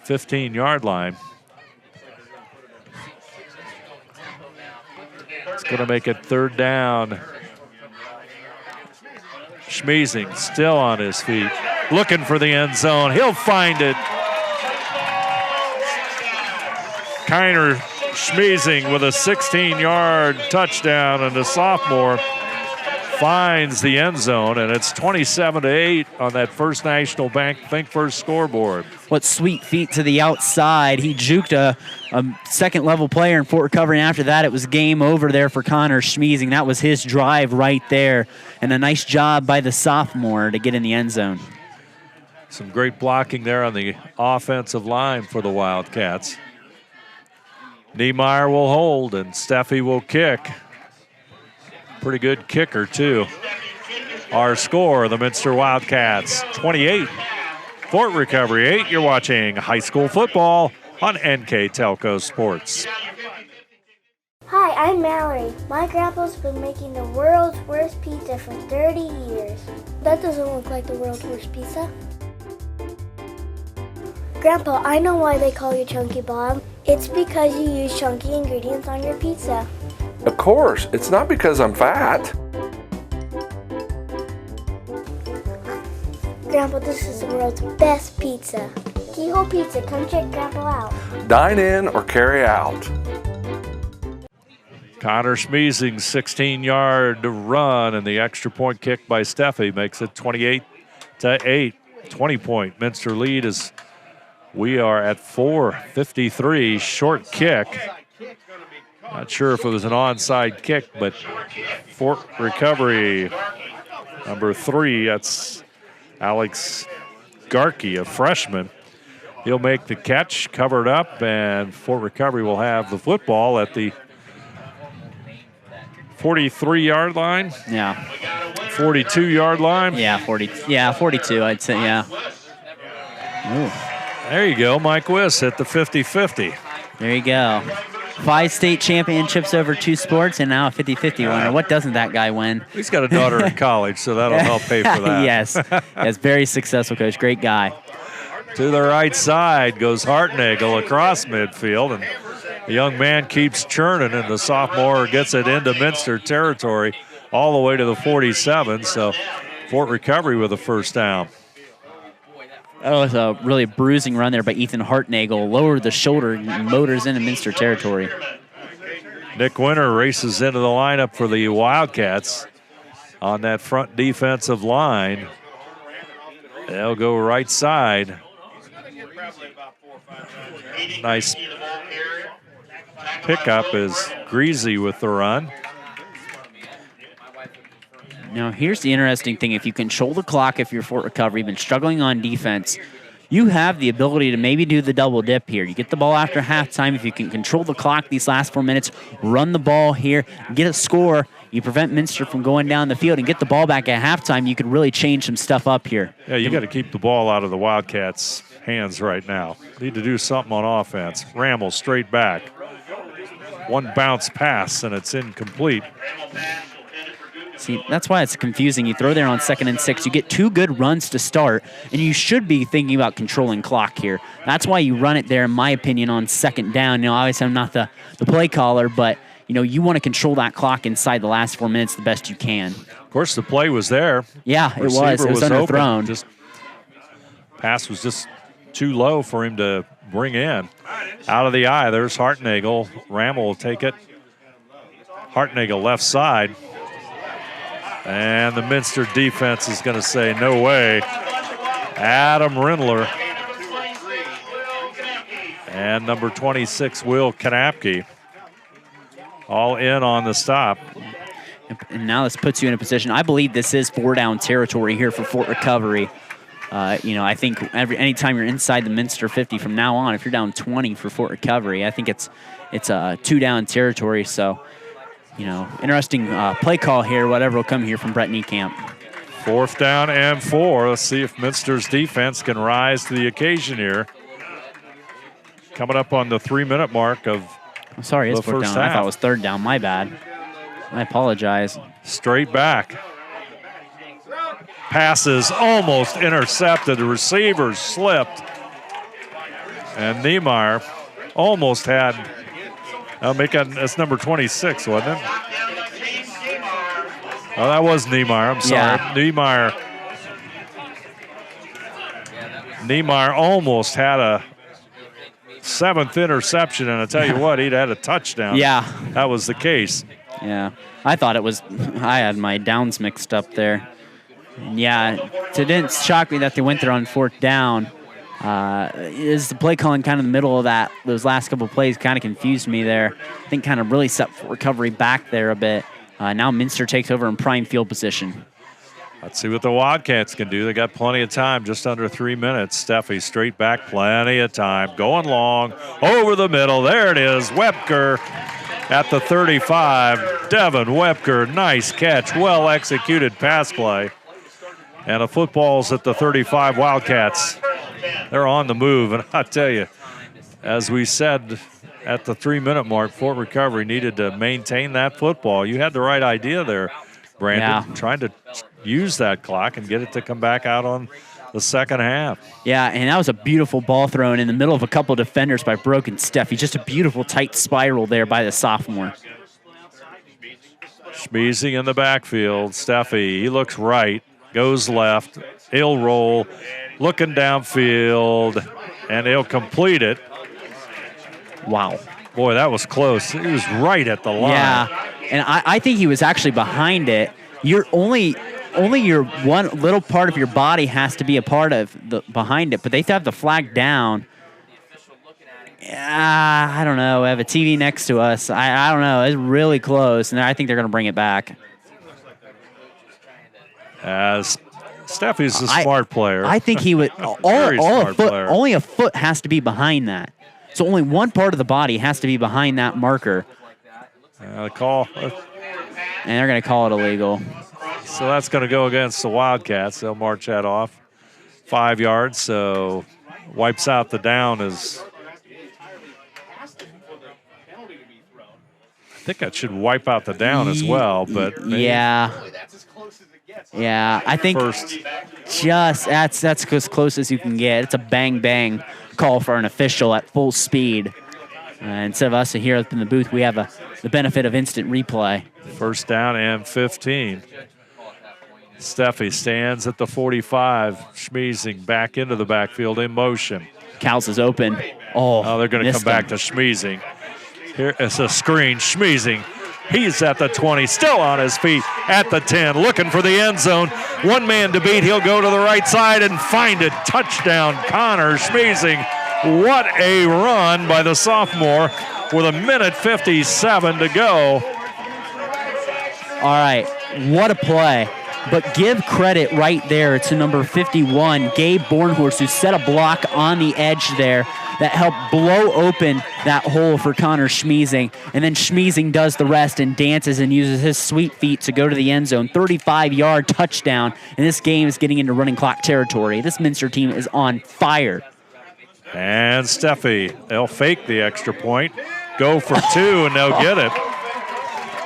15-yard line. It's going to make it 3rd down. Schmeezing still on his feet, looking for the end zone. He'll find it. Kiner Schmeezing with a 16-yard touchdown, and the sophomore finds the end zone, and it's 27-8 on that First National Bank Think First scoreboard. What sweet feet to the outside. He juked a second-level player in Fort Recovery, and after that it was game over there for Connor Schmeezing. That was his drive right there, and a nice job by the sophomore to get in the end zone. Some great blocking there on the offensive line for the Wildcats. Niemeyer will hold, and Steffi will kick. Pretty good kicker, too. Our score, the Minster Wildcats, 28. Fort Recovery 8. You're watching high school football on NKTelco Sports. Hi, I'm Mallory. My grandpa's been making the world's worst pizza for 30 years. That doesn't look like the world's worst pizza. Grandpa, I know why they call you Chunky Bob. It's because you use chunky ingredients on your pizza. Of course, it's not because I'm fat. Grandpa, this is the world's best pizza. Keyhole Pizza, come check Grandpa out. Dine in or carry out. Connor Schmeezing's 16-yard run and the extra point kick by Steffi makes it 28-8. 20-point Minster lead as we are at 4:53. Short kick. Not sure if it was an onside kick, but Fort Recovery, number 3, that's Alex Garkey, a freshman. He'll make the catch, covered up, and Fort Recovery will have the football at the 43-yard line. Yeah. 42-yard line. Yeah, 42, I'd say, yeah. Ooh. There you go. Mike Wiss hit the 50-50. There you go. 5 state championships over 2 sports, and now a 50-50 winner. What doesn't that guy win? He's got a daughter in college, so that'll help pay for that. Yes. Yes, very successful coach. Great guy. To the right side goes Hartnagel across midfield, and the young man keeps churning, and the sophomore gets it into Minster territory all the way to the 47, so Fort Recovery with a first down. That was a really bruising run there by Ethan Hartnagel. Lowered the shoulder and motors into Minster territory. Nick Winter races into the lineup for the Wildcats on that front defensive line. They'll go right side. Nice pickup is Greasy with the run. Now, here's the interesting thing. If you control the clock, if you're Fort Recovery, you've been struggling on defense, you have the ability to maybe do the double dip here. You get the ball after halftime. If you can control the clock these last 4 minutes, run the ball here, get a score, you prevent Minster from going down the field and get the ball back at halftime, you could really change some stuff up here. Yeah, you got to keep the ball out of the Wildcats' hands right now. Need to do something on offense. Ramel straight back. One bounce pass, and it's incomplete. See, that's why it's confusing. You throw there on 2nd and 6. You get 2 good runs to start, and you should be thinking about controlling clock here. That's why you run it there, in my opinion, on 2nd down. You know, obviously I'm not the play caller, but, you know, you want to control that clock inside the last 4 minutes the best you can. Of course, the play was there. Yeah, it was. It was underthrown. Just pass was just too low for him to bring in. Out of the eye, there's Hartnagel. Ramel will take it. Hartnagel left side. And the Minster defense is going to say, no way. Adam Rindler. And number 26, Will Kanapke. All in on the stop. And now this puts you in a position. I believe this is 4-down territory here for Fort Recovery. I think anytime you're inside the Minster 50 from now on, if you're down 20 for Fort Recovery, I think it's a 2-down territory. So, interesting play call here, whatever will come here from Brett Niekamp. 4th down and 4. Let's see if Minster's defense can rise to the occasion here. Coming up on the 3-minute mark of it's 4th down. half. I thought it was 3rd down. My bad. I apologize. Straight back. Passes almost intercepted. The receivers slipped. And Niemeyer almost had, that's number 26, wasn't it? Oh, that was Niemeyer. I'm sorry. Yeah. Niemeyer almost had a 7th interception, and I tell you what, he'd had a touchdown. Yeah. That was the case. Yeah. I thought it was, I had my downs mixed up there. And it didn't shock me that they went there on 4th down. Is the play calling kind of in the middle of those last couple of plays kind of confused me there. I think kind of really set for recovery back there a bit. Now Minster takes over in prime field position. Let's see what the Wildcats can do. They got plenty of time, just under 3 minutes. Steffi straight back, plenty of time. Going long, over the middle. There it is, Webker at the 35. Devin Webker, nice catch, well-executed pass play. And the football's at the 35 Wildcats. They're on the move, and I tell you, as we said at the 3-minute mark, Fort Recovery needed to maintain that football. You had the right idea there, Brandon, trying to use that clock and get it to come back out on the second half. Yeah, and that was a beautiful ball thrown in the middle of a couple of defenders by Broken Steffi. Just a beautiful tight spiral there by the sophomore. Schmeezing in the backfield. Steffi, he looks right, goes left. He'll roll, looking downfield, and he'll complete it. Wow. Boy, that was close. He was right at the line. Yeah, and I think he was actually behind it. You're only your one little part of your body has to be a part of behind it, but they have the flag down. I don't know. We have a TV next to us. I don't know. It's really close, and I think they're going to bring it back. As Steffi's a smart player. I think he would. Only a foot has to be behind that. So only one part of the body has to be behind that marker. Call. And they're going to call it illegal. So that's going to go against the Wildcats. They'll march that off 5 yards. So wipes out the down as. I think that should wipe out the down as well. But yeah, I think that's as close as you can get. It's a bang call for an official at full speed. Instead of us here up in the booth, we have the benefit of instant replay. 1st down and 15. Steffi stands at the 45. Schmeezing back into the backfield in motion. Cowles is open. Oh, they're going to come back to Schmeezing. Here is a screen. Schmeezing. He's at the 20, still on his feet at the 10, looking for the end zone. One man to beat. He'll go to the right side and find it. Touchdown, Connor Schmeezing. What a run by the sophomore with 1:57 to go. All right, what a play. But give credit right there to number 51, Gabe Bornhorst, who set a block on the edge there that helped blow open that hole for Connor Schmeezing. And then Schmeezing does the rest and dances and uses his sweet feet to go to the end zone. 35-yard touchdown, and this game is getting into running clock territory. This Minster team is on fire. And Steffi, they'll fake the extra point, go for two, and they'll get it.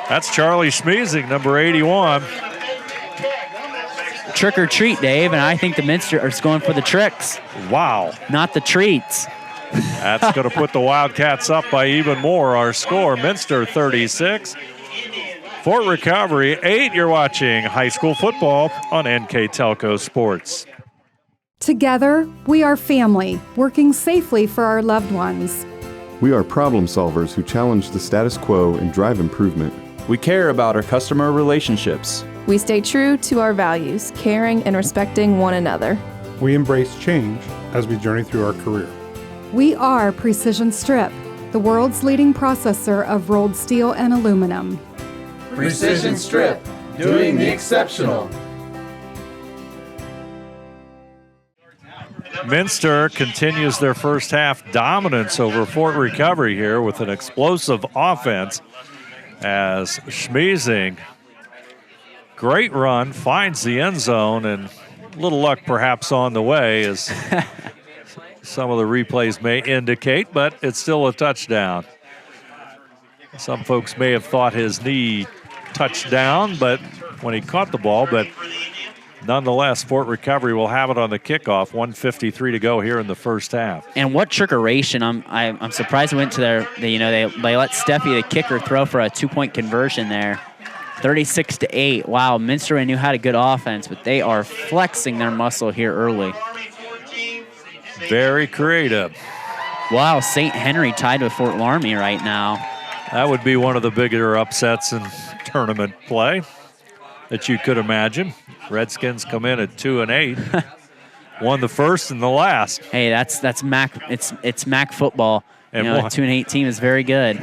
That's Charlie Schmeezing, number 81. Trick or treat, Dave, and I think the Minster are going for the tricks. Wow. Not the treats. That's going to put the Wildcats up by even more. Our score, Minster 36, Fort Recovery 8. You're watching high school football on NKTelco Sports. Together, we are family, working safely for our loved ones. We are problem solvers who challenge the status quo and drive improvement. We care about our customer relationships. We stay true to our values, caring and respecting one another. We embrace change as we journey through our career. We are Precision Strip, the world's leading processor of rolled steel and aluminum. Precision Strip, doing the exceptional. Minster continues their first half dominance over Fort Recovery here with an explosive offense as Schmeezing, great run, finds the end zone, and little luck perhaps on the way as some of the replays may indicate, but it's still a touchdown. Some folks may have thought his knee touched down but when he caught the ball, but nonetheless, Fort Recovery will have it on the kickoff. 1:53 to go here in the first half. And what trickeration! I'm surprised we went to they let Steffi, the kicker, throw for a 2-point conversion there. 36-8. Wow, Minster knew had a good offense, but they are flexing their muscle here early. Very creative. Wow, St. Henry tied with Fort Laramie right now. That would be one of the bigger upsets in tournament play that you could imagine. Redskins come in at 2-8, won the first and the last. Hey, that's MAC. It's MAC football. And a 2-8 team is very good.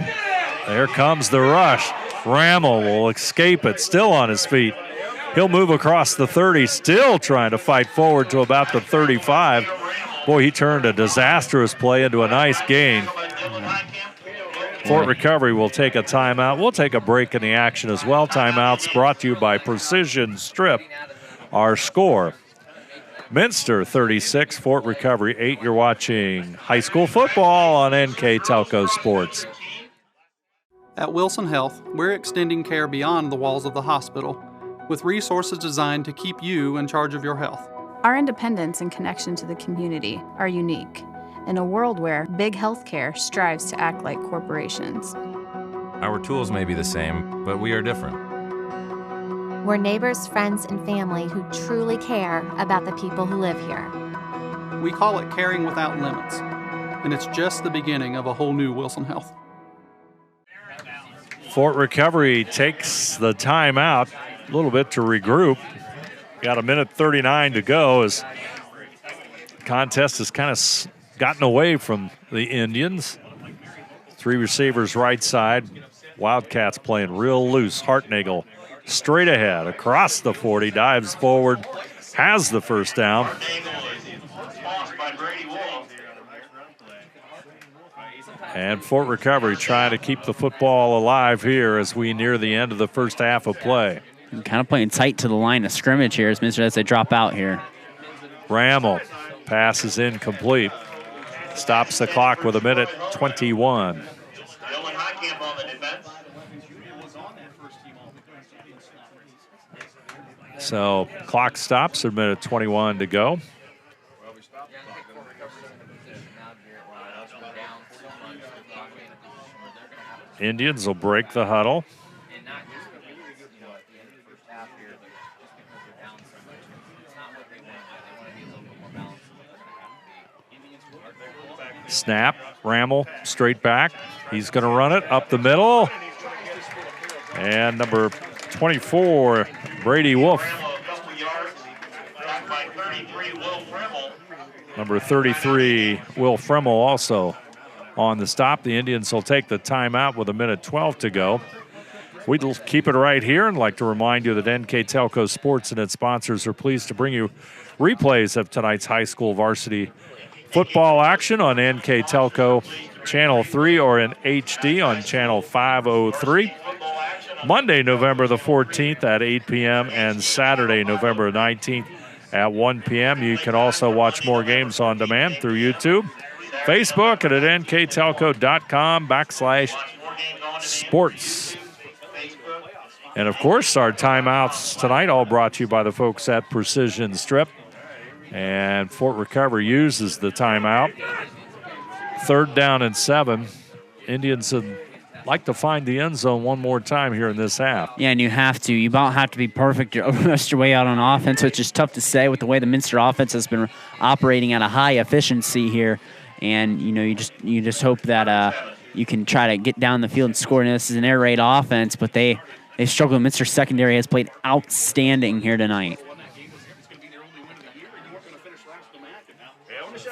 There comes the rush. Rammel will escape it, still on his feet. He'll move across the 30, still trying to fight forward to about the 35. Boy, he turned a disastrous play into a nice gain. Fort Recovery will take a timeout. We'll take a break in the action as well. Timeouts brought to you by Precision Strip. Our score, Minster 36, Fort Recovery 8. You're watching high school football on NKTelco Sports. At Wilson Health, we're extending care beyond the walls of the hospital with resources designed to keep you in charge of your health. Our independence and connection to the community are unique in a world where big healthcare strives to act like corporations. Our tools may be the same, but we are different. We're neighbors, friends, and family who truly care about the people who live here. We call it caring without limits, and it's just the beginning of a whole new Wilson Health. Fort Recovery takes the timeout a little bit to regroup. Got 1:39 to go as the contest has kind of gotten away from the Indians. 3 receivers right side. Wildcats playing real loose. Hartnagel straight ahead across the 40, dives forward, has the first down. And Fort Recovery trying to keep the football alive here as we near the end of the first half of play. And kind of playing tight to the line of scrimmage here as Minster as they drop out here. Rammel, pass is incomplete. Stops the clock with 1:21. So clock stops at 1:21 to go. Indians will break the huddle. Snap, Rammel straight back. He's going to run it up the middle. And number 24, Brady Wolf. Number 33, Will Fremmel also on the stop. The Indians will take the timeout with 1:12 to go. We'll keep it right here and like to remind you that NKTelco Sports and its sponsors are pleased to bring you replays of tonight's high school varsity football action on NKTelco Channel 3 or in HD on Channel 503. Monday, November the 14th at 8 p.m. and Saturday, November 19th at 1 p.m. You can also watch more games on demand through YouTube, Facebook, and at nktelco.com/sports. And, of course, our timeouts tonight all brought to you by the folks at Precision Strip. And Fort Recovery uses the timeout. 3rd down and 7. Indians would like to find the end zone one more time here in this half. Yeah, and you have to. You don't have to be perfect. You rush your way out on offense, which is tough to say with the way the Minster offense has been operating at a high efficiency here. And, you just hope that you can try to get down the field and score. And this is an air raid offense, but they struggle. Minster secondary has played outstanding here tonight.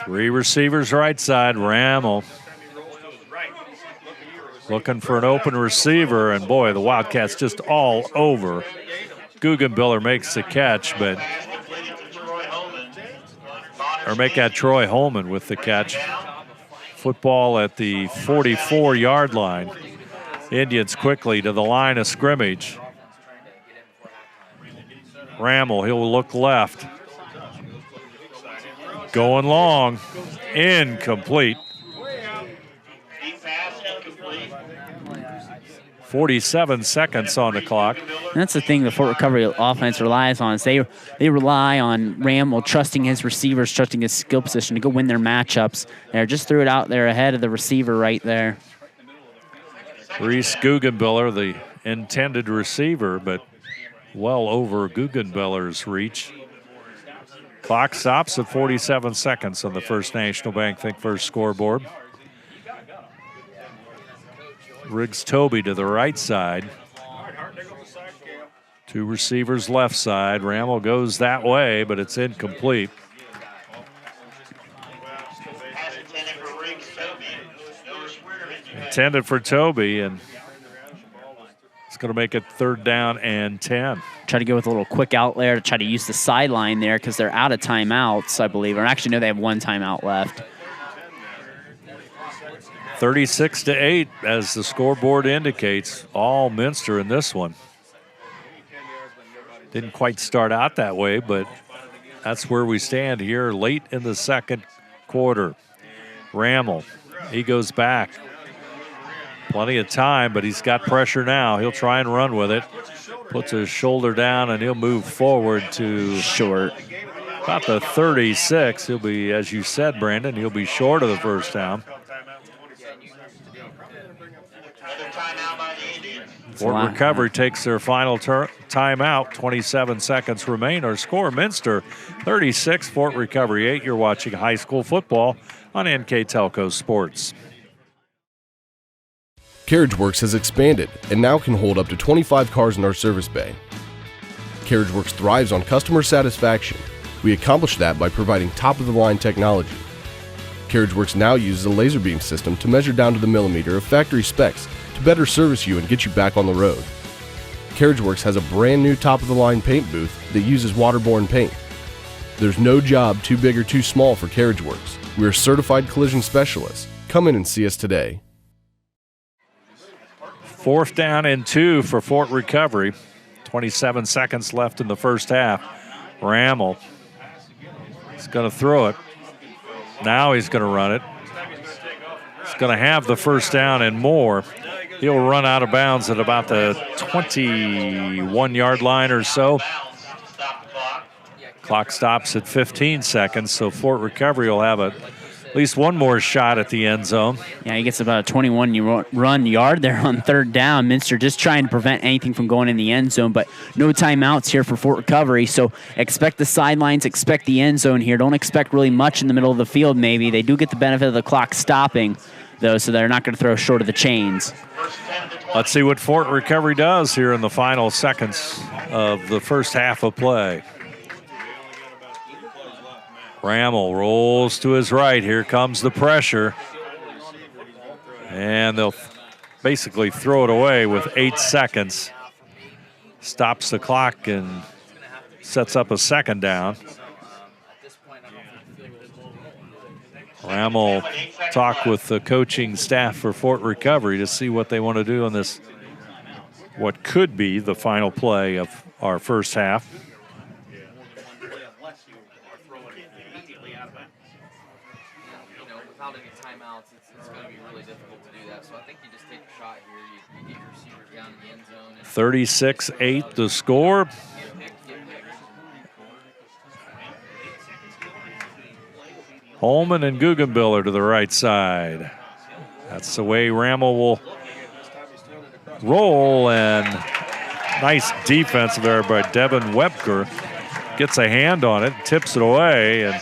Three receivers right side. Rammel looking for an open receiver, and boy, the Wildcats just all over. Guggenbiller makes the catch, but make that Troy Holman with the catch. Football at the 44-yard line. Indians quickly to the line of scrimmage. Rammel, he'll look left. Going long, incomplete. 47 seconds on the clock. And that's the thing the Fort Recovery offense relies on is they rely on Rammel trusting his receivers, trusting his skill position to go win their matchups. They just threw it out there ahead of the receiver right there. Reese Guggenbiller, the intended receiver, but well over Guggenbiller's reach. Clock stops at 47 seconds on the First National Bank Think First scoreboard. Riggs Toby to the right side. Two receivers left side. Rammel goes that way, but it's incomplete. Intended for Toby, and it's going to make it 3rd down and 10. Try to go with a little quick out there to try to use the sideline there because they're out of timeouts, I believe. Or actually, no, they have one timeout left. 36-8, as the scoreboard indicates. All Minster in this one. Didn't quite start out that way, but that's where we stand here late in the second quarter. Rammel, he goes back. Plenty of time, but he's got pressure now. He'll try and run with it. Puts his shoulder down, and he'll move forward to short. About the 36. He'll be, as you said, Brandon, he'll be short of the first down. Fort Recovery takes their final timeout. 27 seconds remain. Our score, Minster 36, Fort Recovery 8. You're watching high school football on NKTelco Sports. CarriageWorks has expanded and now can hold up to 25 cars in our service bay. CarriageWorks thrives on customer satisfaction. We accomplish that by providing top-of-the-line technology. CarriageWorks now uses a laser beam system to measure down to the millimeter of factory specs to better service you and get you back on the road. CarriageWorks has a brand new top-of-the-line paint booth that uses waterborne paint. There's no job too big or too small for CarriageWorks. We are certified collision specialists. Come in and see us today. 4th down and 2 for Fort Recovery. 27 seconds left in the first half. Rammel is going to throw it. Now he's going to run it. He's going to have the first down and more. He'll run out of bounds at about the 21-yard line or so. Clock stops at 15 seconds, so Fort Recovery will have at least one more shot at the end zone. Yeah, he gets about a 21-run yard there on 3rd down. Minster just trying to prevent anything from going in the end zone, but no timeouts here for Fort Recovery, so expect the sidelines, expect the end zone here. Don't expect really much in the middle of the field maybe. They do get the benefit of the clock stopping, though, so they're not going to throw short of the chains. Let's see what Fort Recovery does here in the final seconds of the first half of play. Rammel rolls to his right. Here comes the pressure. And they'll basically throw it away with 8 seconds. Stops the clock and sets up a 2nd down. Rammel talked with the coaching staff for Fort Recovery to see what they want to do on this, what could be the final play of our first half. Without any timeouts, it's going to be really difficult to do that. So I think you just take a shot here. You get your receivers down in the end zone. 36-8 the score. Holman and Guggenbiller to the right side. That's the way Rammel will roll, and nice defense there by Devin Webker. Gets a hand on it, tips it away, and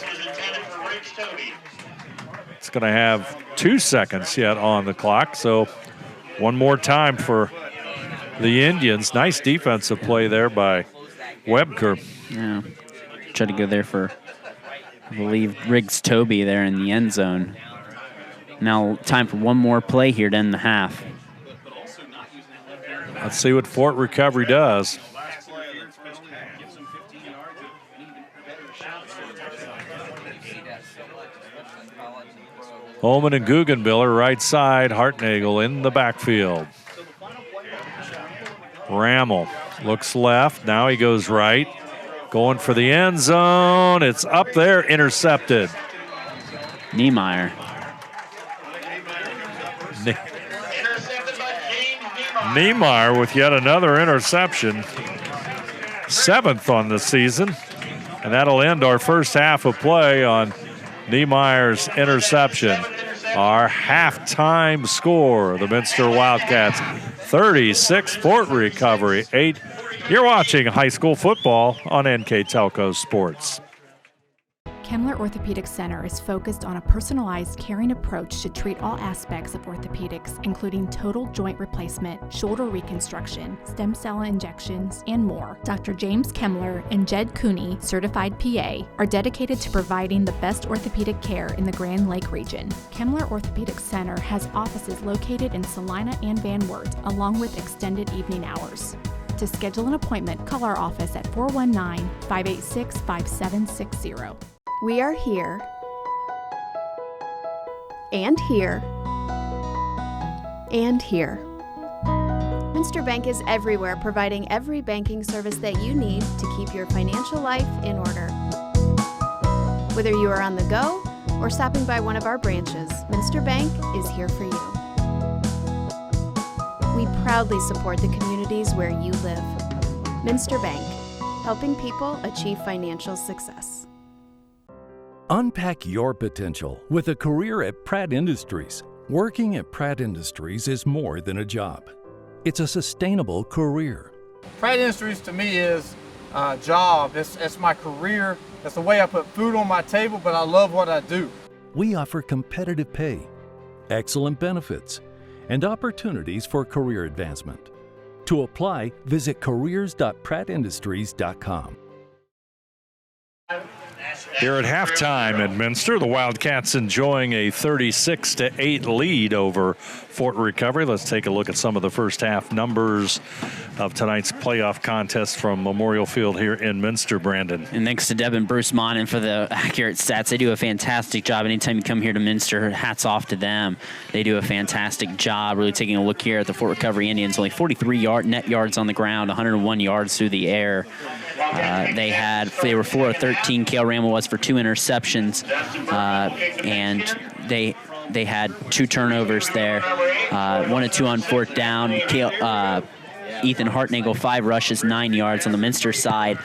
it's going to have 2 seconds yet on the clock. So one more time for the Indians. Nice defensive play there by Webker. Yeah, try to go there for I believe Riggs Toby there in the end zone. Now time for one more play here to end the half. Let's see what Fort Recovery does. Holman and Guggenbiller right side. Hartnagel in the backfield. Rammel looks left. Now he goes right. Going for the end zone. It's up there. Intercepted. Niemeyer. Niemeyer with yet another interception. 7th on the season. And that'll end our first half of play on Niemeyer's interception. Our halftime score, the Minster Wildcats 36, Fort Recovery 8. You're watching high school football on NKTelco Sports. Kemmler Orthopedic Center is focused on a personalized, caring approach to treat all aspects of orthopedics, including total joint replacement, shoulder reconstruction, stem cell injections, and more. Dr. James Kemmler and Jed Cooney, certified PA, are dedicated to providing the best orthopedic care in the Grand Lake region. Kemmler Orthopedic Center has offices located in Salina and Van Wert, along with extended evening hours. To schedule an appointment, call our office at 419-586-5760. We are here, and here, and here. Minster Bank is everywhere, providing every banking service that you need to keep your financial life in order. Whether you are on the go or stopping by one of our branches, Minster Bank is here for you. We proudly support the communities where you live. Minster Bank, helping people achieve financial success. Unpack your potential with a career at Pratt Industries. Working at Pratt Industries is more than a job. It's a sustainable career. Pratt Industries to me is a job. It's my career. It's the way I put food on my table, but I love what I do. We offer competitive pay, excellent benefits, and opportunities for career advancement. To apply, visit careers.prattindustries.com. Here at halftime at Minster, the Wildcats enjoying a 36-8 lead over Fort Recovery. Let's take a look at some of the first half numbers of tonight's playoff contest from Memorial Field here in Minster, Brandon. And thanks to Deb and Bruce Monin for the accurate stats. They do a fantastic job. Anytime you come here to Minster, hats off to them. They do a fantastic job. Really taking a look here at the Fort Recovery Indians. Only 43 net yards on the ground, 101 yards through the air. They were 4 of 13. Kale Rammel was for 2 interceptions, and they had 2 turnovers there, 1 of 2 on 4th down. Ethan Hartnagel 5 rushes, 9 yards on the Minster side.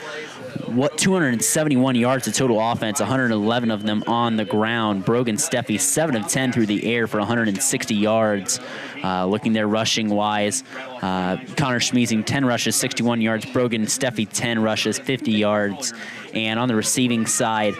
271 yards of total offense, 111 of them on the ground. Brogan Steffi 7 of 10 through the air for 160 yards. Looking there rushing wise, Connor Schmeezing 10 rushes, 61 yards. Brogan Steffi 10 rushes, 50 yards. And on the receiving side,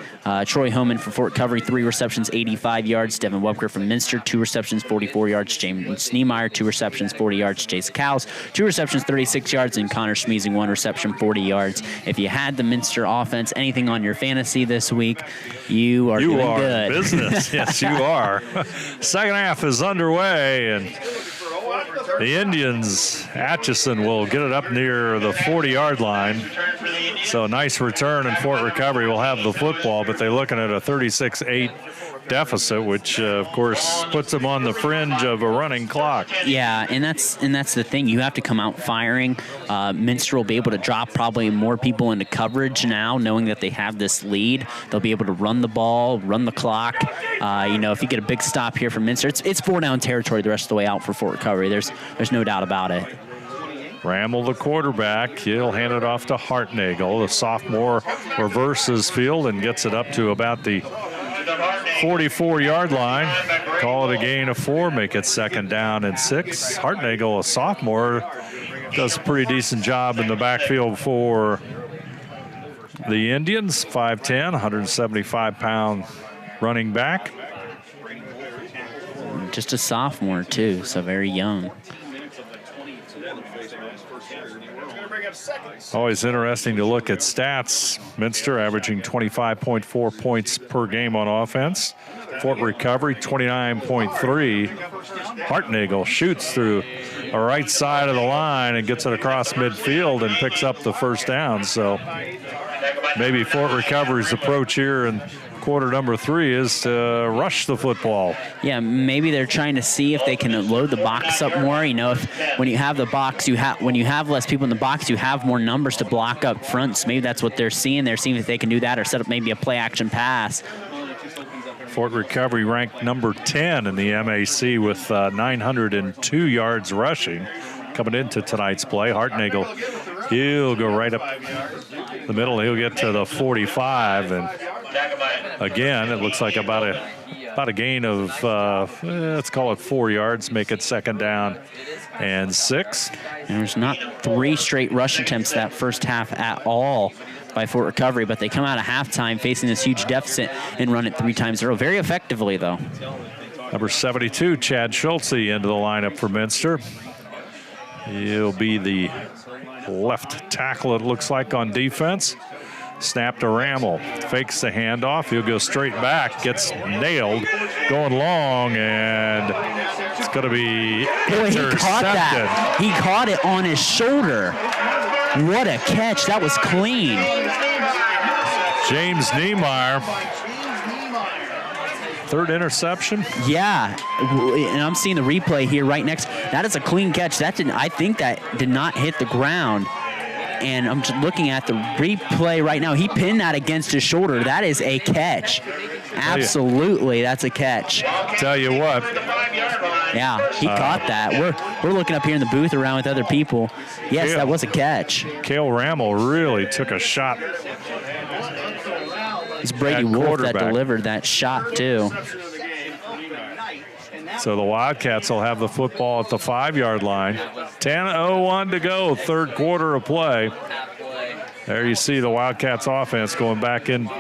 Troy Homan for Fort Recovery, 3 receptions, 85 yards. Devin Webker from Minster, 2 receptions, 44 yards. James Niemeyer, 2 receptions, 40 yards. Jason Cowles, 2 receptions, 36 yards. And Connor Schmeezing, 1 reception, 40 yards. If you had the Minster offense, anything on your fantasy this week, you are doing good. Business. Yes, you are. Second half is underway, and the Indians, Atchison will get it up near the 40-yard line. So nice return, and Fort Recovery will have the football, but they're looking at a 36-8 deficit, which of course puts them on the fringe of a running clock. Yeah, and that's the thing. You have to come out firing. Minster will be able to drop probably more people into coverage now, knowing that they have this lead. They'll be able to run the ball, run the clock. If you get a big stop here from Minster, it's 4-down territory the rest of the way out for Fort Recovery. There's no doubt about it. Rammel, the quarterback, he'll hand it off to Hartnagel. The sophomore reverses field and gets it up to about the 44-yard line. Call it a gain of 4, make it 2nd down and 6. Hartnagel, a sophomore, does a pretty decent job in the backfield for the Indians. 5'10", 175-pound running back. Just a sophomore, too, so very young. Always interesting to look at stats. Minster averaging 25.4 points per game on offense. Fort Recovery, 29.3. Hartnagel shoots through the right side of the line and gets it across midfield and picks up the first down. So maybe Fort Recovery's approach here in quarter number 3 is to rush the football. Yeah, maybe they're trying to see if they can load the box up more. You know, if when you have the box, when you have less people in the box, you have more numbers to block up front. So maybe that's what they're seeing. They're seeing if they can do that or set up maybe a play action pass. Fort Recovery ranked number 10 in the MAC with 902 yards rushing coming into tonight's play. Hartnagel, he'll go right up the middle. He'll get to the 45, and again, it looks like about a gain of let's call it 4 yards, make it second down and 6. And there's not 3 straight rush attempts that first half at all by Fort Recovery, but they come out of halftime facing this huge deficit and run it 3 times in a row. Very effectively, though. Number 72, Chad Schultze, into the lineup for Minster. He'll be the left tackle, it looks like, on defense. Snap to Rammel, fakes the handoff. He'll go straight back, gets nailed, going long, and it's going to be intercepted. He caught that. He caught it on his shoulder. What a catch. That was clean. James Niemeyer. 3rd interception. Yeah, and I'm seeing the replay here right next. That is a clean catch. I think that did not hit the ground. And I'm just looking at the replay right now. He pinned that against his shoulder. That is a catch. Absolutely, that's a catch. Tell you what. Yeah, he caught that. We're looking up here in the booth around with other people. Yes, that was a catch. Cale Rammel really took a shot. It's Brady Wolf that delivered that shot, too. So the Wildcats will have the football at the 5-yard line. 10:01 to go, 3rd quarter of play. There you see the Wildcats offense going back in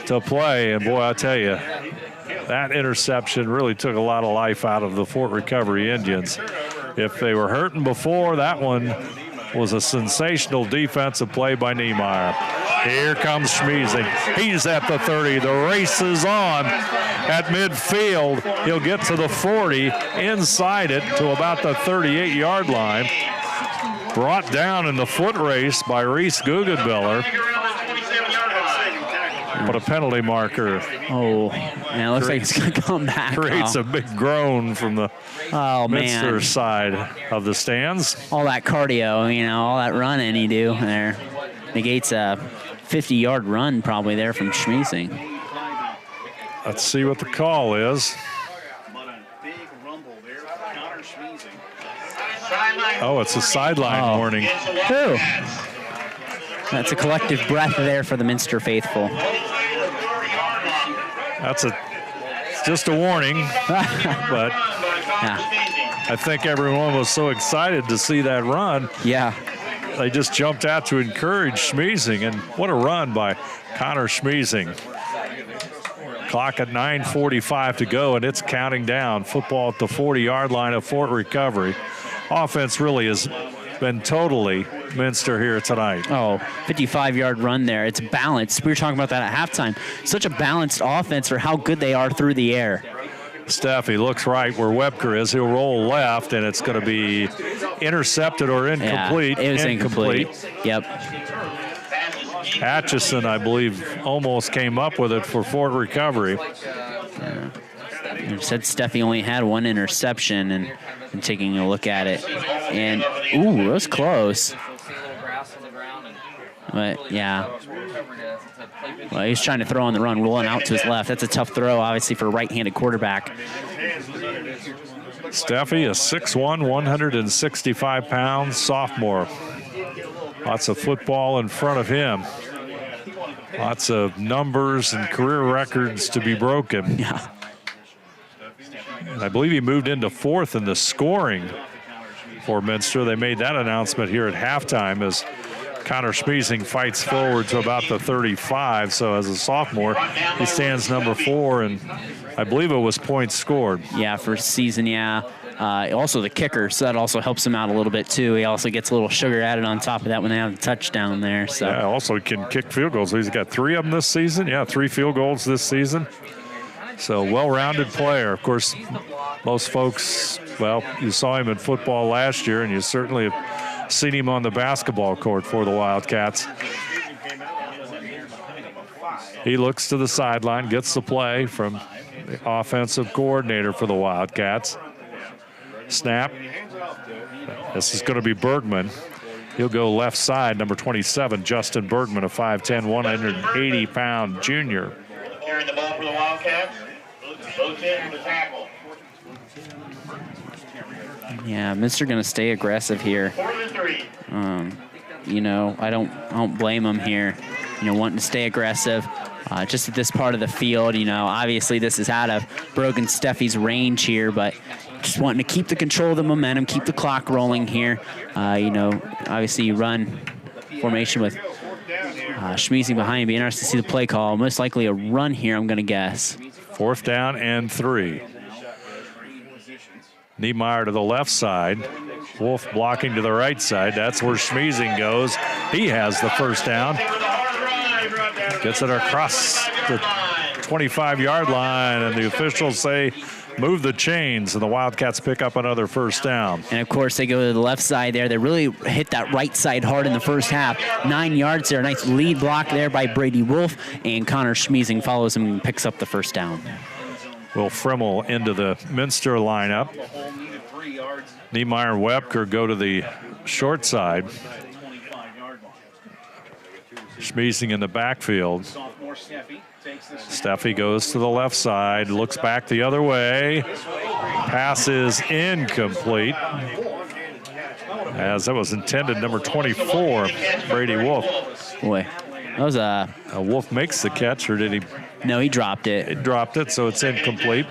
to play. And boy, I tell you, that interception really took a lot of life out of the Fort Recovery Indians. If they were hurting before, that one was a sensational defensive play by Niemeyer. Here comes Schmiesing. He's at the 30. The race is on at midfield. He'll get to the 40, inside it to about the 38-yard line. Brought down in the foot race by Reese Guggenbiller. But a penalty marker. Oh, man, it looks like it's going to come back. Creates a big groan from the Minster side of the stands. All that cardio, all that running you do there. Negates a 50-yard run probably there from Schmiesing. Let's see what the call is. Oh, it's a sideline warning. Whew. That's a collective breath there for the Minster faithful. It's just a warning, but I think everyone was so excited to see that run. Yeah. They just jumped out to encourage Schmiesing, and what a run by Connor Schmiesing. Clock at 9:45 to go, and it's counting down. Football at the 40-yard line of Fort Recovery. Offense really has been totally Minster here tonight. 55-yard run there. It's balanced. We were talking about that at halftime. Such a balanced offense for how good they are through the air. Steffi looks right where Webker is. He'll roll left, and it's going to be intercepted or incomplete. Yeah, it was incomplete. Yep. Atchison, I believe, almost came up with it for Fort Recovery. You said Steffi only had 1 interception, and taking a look at it. And, ooh, it was close. But, yeah. Well, he's trying to throw on the run, rolling out to his left. That's a tough throw, obviously, for a right-handed quarterback. Steffi, a 6'1", 165-pound sophomore. Lots of football in front of him. Lots of numbers and career records to be broken. Yeah. And I believe he moved into 4th in the scoring for Minster. They made that announcement here at halftime as Connor Schmiesing fights forward to about the 35. So as a sophomore, he stands number 4, and I believe it was points scored. Yeah, for season, yeah. Also the kicker, so that also helps him out a little bit too. He also gets a little sugar added on top of that when they have the touchdown there. So yeah, also can kick field goals. He's got 3 of them this season. Yeah, 3 field goals this season. So well-rounded player. Of course, most folks, well, you saw him in football last year, and you certainly have seen him on the basketball court for the Wildcats. He looks to the sideline, gets the play from the offensive coordinator for the Wildcats. Snap. This is going to be Bergman. He'll go left side, number 27, Justin Bergman, a 5'10", 180-pound junior. Carrying the ball for the Wildcats. Goes in for the tackle. Yeah, Minster going to stay aggressive here. You know, I don't blame him here. You know, wanting to stay aggressive. Just at this part of the field, you know, obviously this is out of Brogan Steffi's range here, but just wanting to keep the control of the momentum, keep the clock rolling here. You know, obviously you run formation with Schmeezing behind. Be interested to see the play call. Most likely a run here, I'm going to guess. 4th down and 3. Niemeyer to the left side. Wolf blocking to the right side. That's where Schmeezing goes. He has the first down. Gets it across the 25-yard line, and the officials say move the chains, and the Wildcats pick up another first down. And, of course, they go to the left side there. They really hit that right side hard in the first half. 9 yards there. Nice lead block there by Brady Wolf, and Connor Schmeezing follows him and picks up the first down. Will Frimmel into the Minster lineup. Niemeyer and Webker go to the short side. Schmeezing in the backfield. Steffi goes to the left side, looks back the other way. Pass is incomplete. As that was intended, number 24, Brady Wolf. Boy, that was a Wolf makes the catch, or did he? No, he dropped it. He dropped it, so it's incomplete.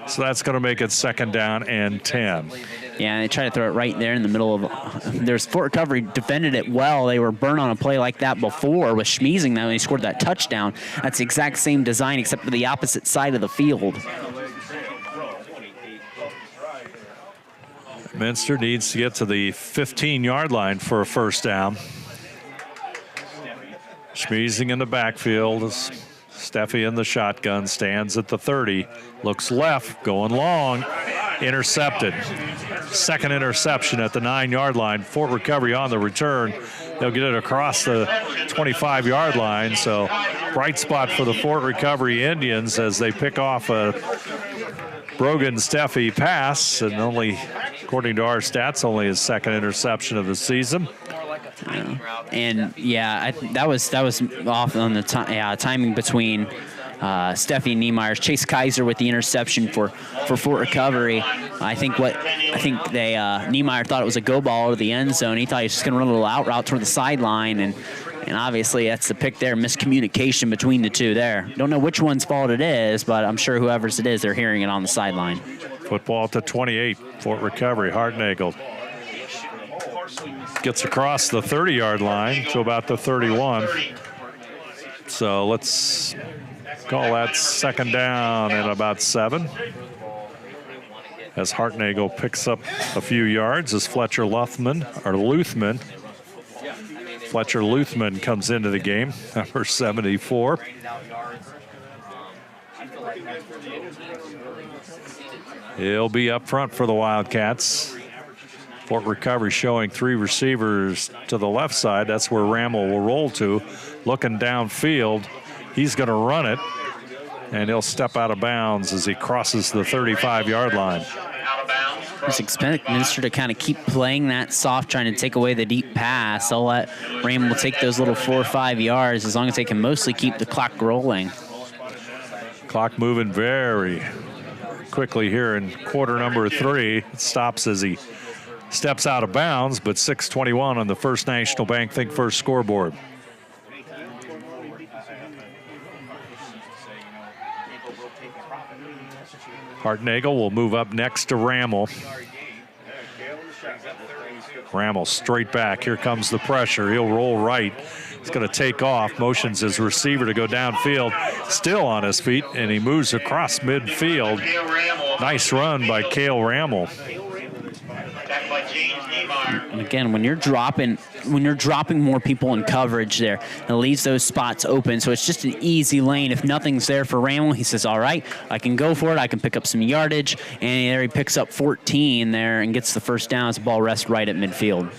So that's going to make it 2nd down and 10. Yeah, and they tried to throw it right there in the middle of. There's Fort Recovery defended it well. They were burnt on a play like that before with Schmeezing. That when he scored that touchdown. That's the exact same design except for the opposite side of the field. Minster needs to get to the 15-yard line for a first down. Schmeezing in the backfield. Steffi in the shotgun, stands at the 30, looks left, going long, intercepted. 2nd interception at the 9-yard line. Fort Recovery on the return. They'll get it across the 25-yard line. So bright spot for the Fort Recovery Indians as they pick off a Brogan Steffi pass, and only, according to our stats, only his 2nd interception of the season. And yeah, that was off on the timing between Steffi and Niemeyer. Chase Kaiser with the interception for Fort Recovery. I think Niemeyer thought it was a go ball to the end zone. He thought he was just going to run a little out route toward the sideline, and obviously that's the pick there. Miscommunication between the two there. Don't know which one's fault it is, but I'm sure whoever's it is, they're hearing it on the sideline. Football to 28, Fort Recovery. Hartnagel gets across the 30-yard line to about the 31. So let's call that 2nd down and about 7. As Hartnagel picks up a few yards as Fletcher Luthman comes into the game, number 74. He'll be up front for the Wildcats. Fort Recovery showing 3 receivers to the left side. That's where Rammel will roll to. Looking downfield, he's going to run it, and he'll step out of bounds as he crosses the 35-yard line. Just expect Minster to kind of keep playing that soft, trying to take away the deep pass. They'll let Rammel take those little 4 or 5 yards as long as they can mostly keep the clock rolling. Clock moving very quickly here in quarter number 3. It stops as he steps out of bounds, but 6:21 on the First National Bank Think First scoreboard. Hartnagel will move up next to Rammel. Rammel straight back. Here comes the pressure. He'll roll right. He's going to take off. Motions his receiver to go downfield. Still on his feet, and he moves across midfield. Nice run by Cale Rammel. And again, when you're dropping more people in coverage there, it leaves those spots open. So it's just an easy lane. If nothing's there for Rammel, he says, all right, I can go for it. I can pick up some yardage. And there he picks up 14 there and gets the first down as the ball rests right at midfield.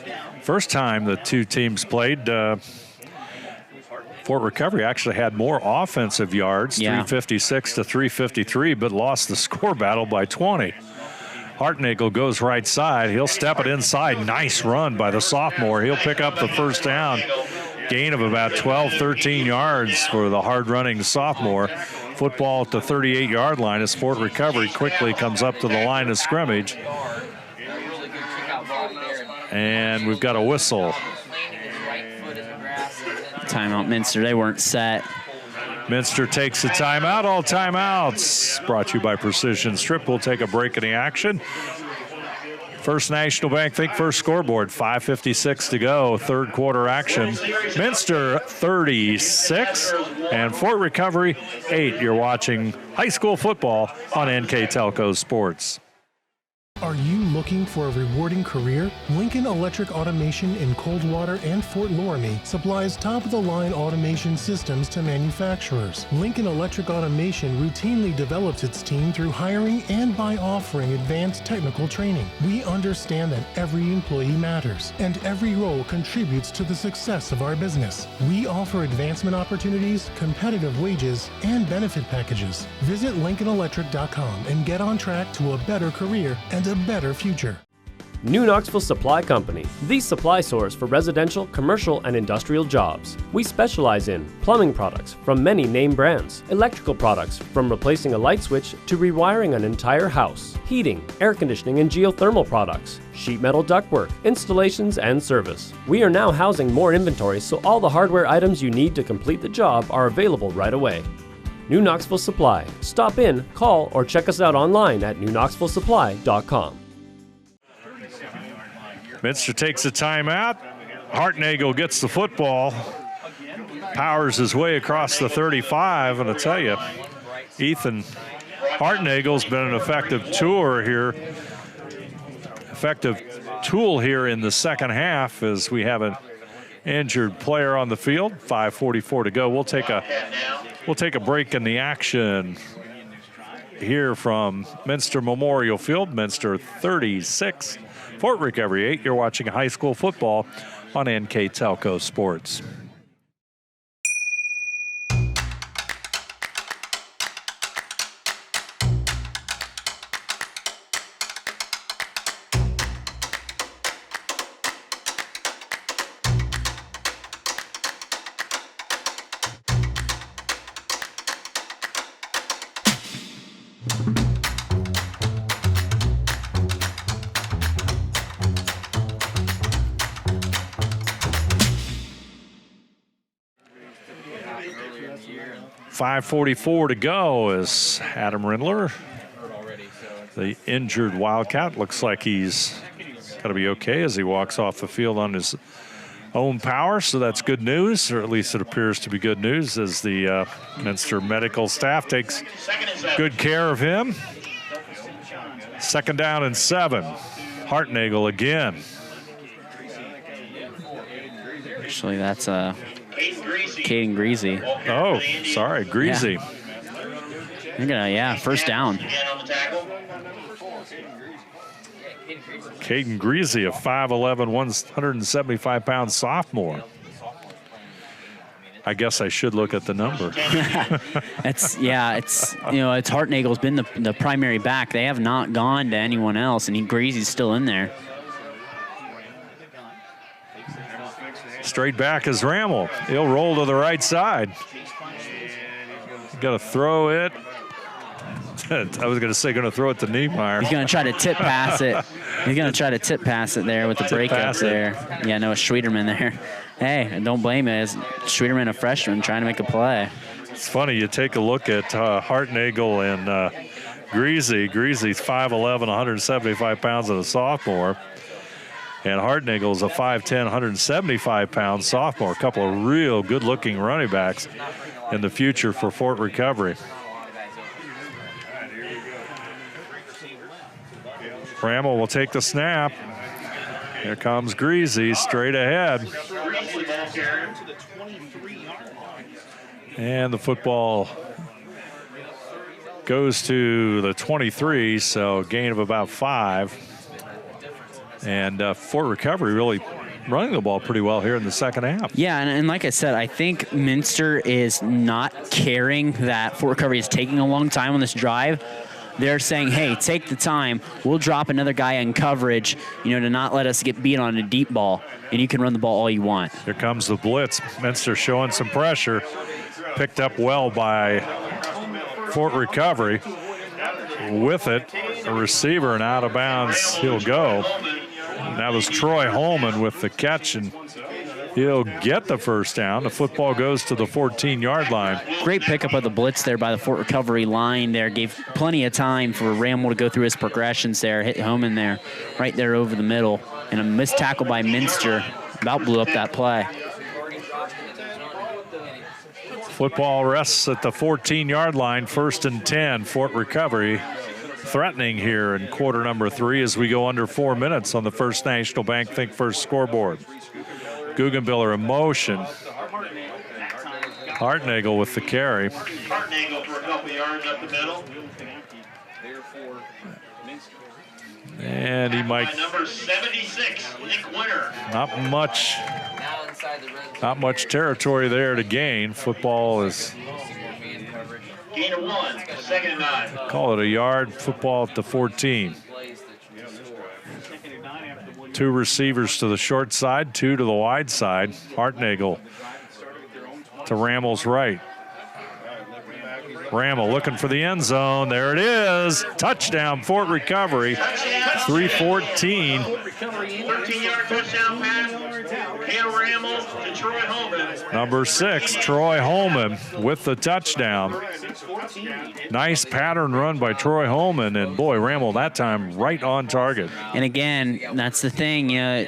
First time the two teams played, Fort Recovery actually had more offensive yards, 356 to 353, but lost the score battle by 20. Hartnagel goes right side. He'll step it inside. Nice run by the sophomore. He'll pick up the first down. Gain of about 12, 13 yards for the hard-running sophomore. Football at the 38-yard line as Fort Recovery quickly comes up to the line of scrimmage. And we've got a whistle. Timeout, Minster. They weren't set. Minster takes a timeout. All timeouts brought to you by Precision Strip. We'll take a break in the action. First National Bank Think First scoreboard, 5:56 to go, third quarter action. Minster 36 and Fort Recovery 8. You're watching high school football on NKTelco Sports. Are you looking for a rewarding career? Lincoln Electric Automation in Coldwater and Fort Loramie supplies top-of-the-line automation systems to manufacturers. Lincoln Electric Automation routinely develops its team through hiring and by offering advanced technical training. We understand that every employee matters, and every role contributes to the success of our business. We offer advancement opportunities, competitive wages, and benefit packages. Visit LincolnElectric.com and get on track to a better career and a better future. New Knoxville Supply Company, the supply source for residential, commercial, and industrial jobs. We specialize in plumbing products from many name brands, electrical products from replacing a light switch to rewiring an entire house, heating, air conditioning, and geothermal products, sheet metal ductwork, installations, and service. We are now housing more inventory, so all the hardware items you need to complete the job are available right away. New Knoxville Supply. Stop in, call, or check us out online at newknoxvillesupply.com. Minster takes a timeout. Hartnagel gets the football, powers his way across the 35, and I tell you, Ethan Hartnagel's been an effective tool here in the second half as we have an injured player on the field. 5:44 to go. We'll take a break in the action here from Minster Memorial Field. Minster 36, Fort Recovery 8. You're watching high school football on NKTelco Sports. .544 to go as Adam Rindler, the injured Wildcat, looks like he's going to be okay as he walks off the field on his own power, so that's good news, or at least it appears to be good news as the Minster medical staff takes good care of him. Second down and 7. Hartnagel again. Actually, that's Caden Greasy. Oh, sorry, Greasy. Yeah. You're gonna, first down. Caden Greasy, a 5'11", 175-pound sophomore. I guess I should look at the number. It's Hartnagel's been the primary back. They have not gone to anyone else, and Greasy's still in there. Straight back is Rammel. He'll roll to the right side. Got to throw it. I was going to say, going to throw it to Niemeyer. He's going to try to tip pass it. He's going to try to tip pass it there with the breakup there. Yeah, no, Schwederman there. Hey, don't blame it. It's Schwederman, a freshman, trying to make a play. It's funny. You take a look at Hartnagel and Greasy. Greasy's 5'11", 175 pounds, and a sophomore. And Hartnagel is a 5'10", 175-pound sophomore. A couple of real good-looking running backs in the future for Fort Recovery. Bramall will take the snap. Here comes Greasy straight ahead. And the football goes to the 23, so gain of about 5. And Fort Recovery really running the ball pretty well here in the second half. Yeah, and like I said, I think Minster is not caring that Fort Recovery is taking a long time on this drive. They're saying, hey, take the time. We'll drop another guy in coverage, to not let us get beat on a deep ball, and you can run the ball all you want. Here comes the blitz. Minster showing some pressure. Picked up well by Fort Recovery. With it, a receiver, and out of bounds he'll go. That was Troy Holman with the catch, and he'll get the first down. The football goes to the 14-yard line. Great pickup of the blitz there by the Fort Recovery line there. Gave plenty of time for Ramel to go through his progressions there. Hit Holman there, right there over the middle. And a missed tackle by Minster about blew up that play. Football rests at the 14-yard line, 1st and 10. Fort Recovery threatening here in quarter number 3 as we go under 4 minutes on the First National Bank Think First scoreboard. Guggenbiller in motion. Hartnagel with the carry. Hartnagel for a couple yards up the middle. And he might. Number 76, Nick Winter. Not much territory there to gain. Football is. Gain of 1, 2nd and 9. Call it a yard. Football at the 14. 2 receivers to the short side, 2 to the wide side. Hartnagel to Ramel's right. Ramel looking for the end zone. There it is. Touchdown, Fort Recovery. 3:14. 13-yard touchdown pass. Hale Ramel to Troy Holman. Number 6, Troy Holman with the touchdown. Nice pattern run by Troy Holman, and boy, Ramel that time right on target. And again, that's the thing. You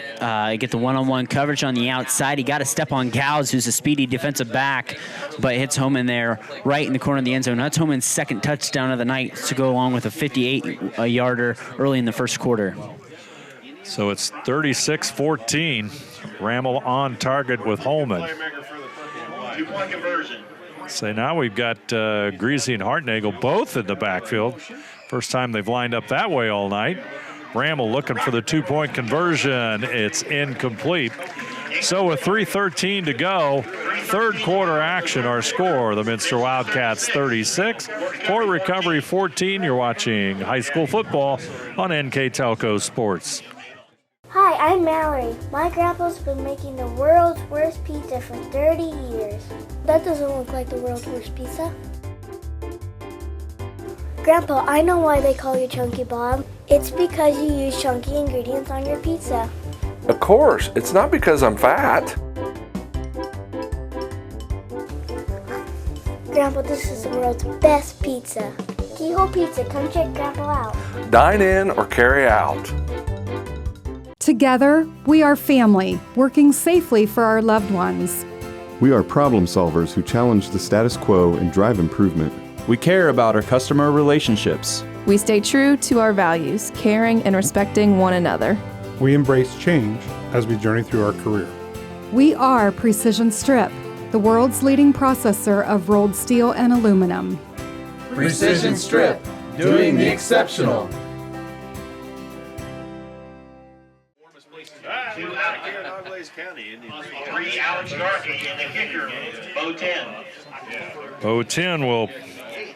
get the one-on-one coverage on the outside. You got to step on Gauss, who's a speedy defensive back, but hits Holman there right in the corner of the end zone. That's Holman's second touchdown of the night to go along with a 58-yarder early in the first quarter. So it's 36-14. Ramel on target with Holman. 2-point conversion. So now we've got Greasy and Hartnagel both in the backfield. First time they've lined up that way all night. Ramel looking for the 2-point conversion. It's incomplete. So with 3:13 to go, third quarter action, our score, the Minster Wildcats 36, Fort Recovery 14. You're watching high school football on NKTelco Sports. Hi, I'm Mallory. My grandpa's been making the world's worst pizza for 30 years. That doesn't look like the world's worst pizza. Grandpa, I know why they call you Chunky Bob. It's because you use chunky ingredients on your pizza. Of course, it's not because I'm fat. Grandpa, this is the world's best pizza. Keyhole Pizza, come check Grandpa out. Dine in or carry out. Together, we are family, working safely for our loved ones. We are problem solvers who challenge the status quo and drive improvement. We care about our customer relationships. We stay true to our values, caring and respecting one another. We embrace change as we journey through our career. We are Precision Strip, the world's leading processor of rolled steel and aluminum. Precision Strip, doing the exceptional. Three, Alex Darkey, and the kicker, Bo 10. Bo 10 will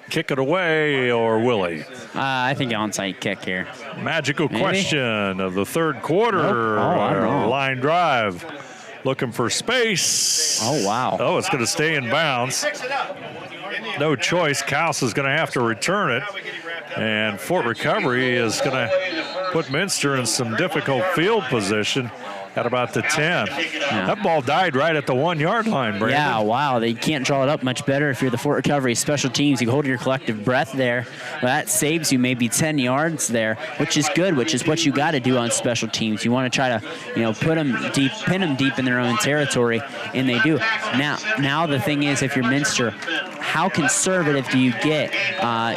kick it away, or will he? I think onside kick here. Magical Maybe? Question of the third quarter. Nope. I don't know. Line drive. Looking for space. Oh, wow. Oh, it's going to stay in bounds. No choice. Kaus is going to have to return it. And Fort Recovery is going to put Minster in some difficult field position. at about the 10. That ball died right at the 1-yard line, Brandon. Yeah, wow. You can't draw it up much better if you're the Fort Recovery special teams. You hold your collective breath there. Well, that saves you maybe 10 yards there, which is good, which is what you got to do on special teams. You want to try to, put them deep, pin them deep in their own territory, and they do. Now the thing is, if you're Minster, how conservative do you get?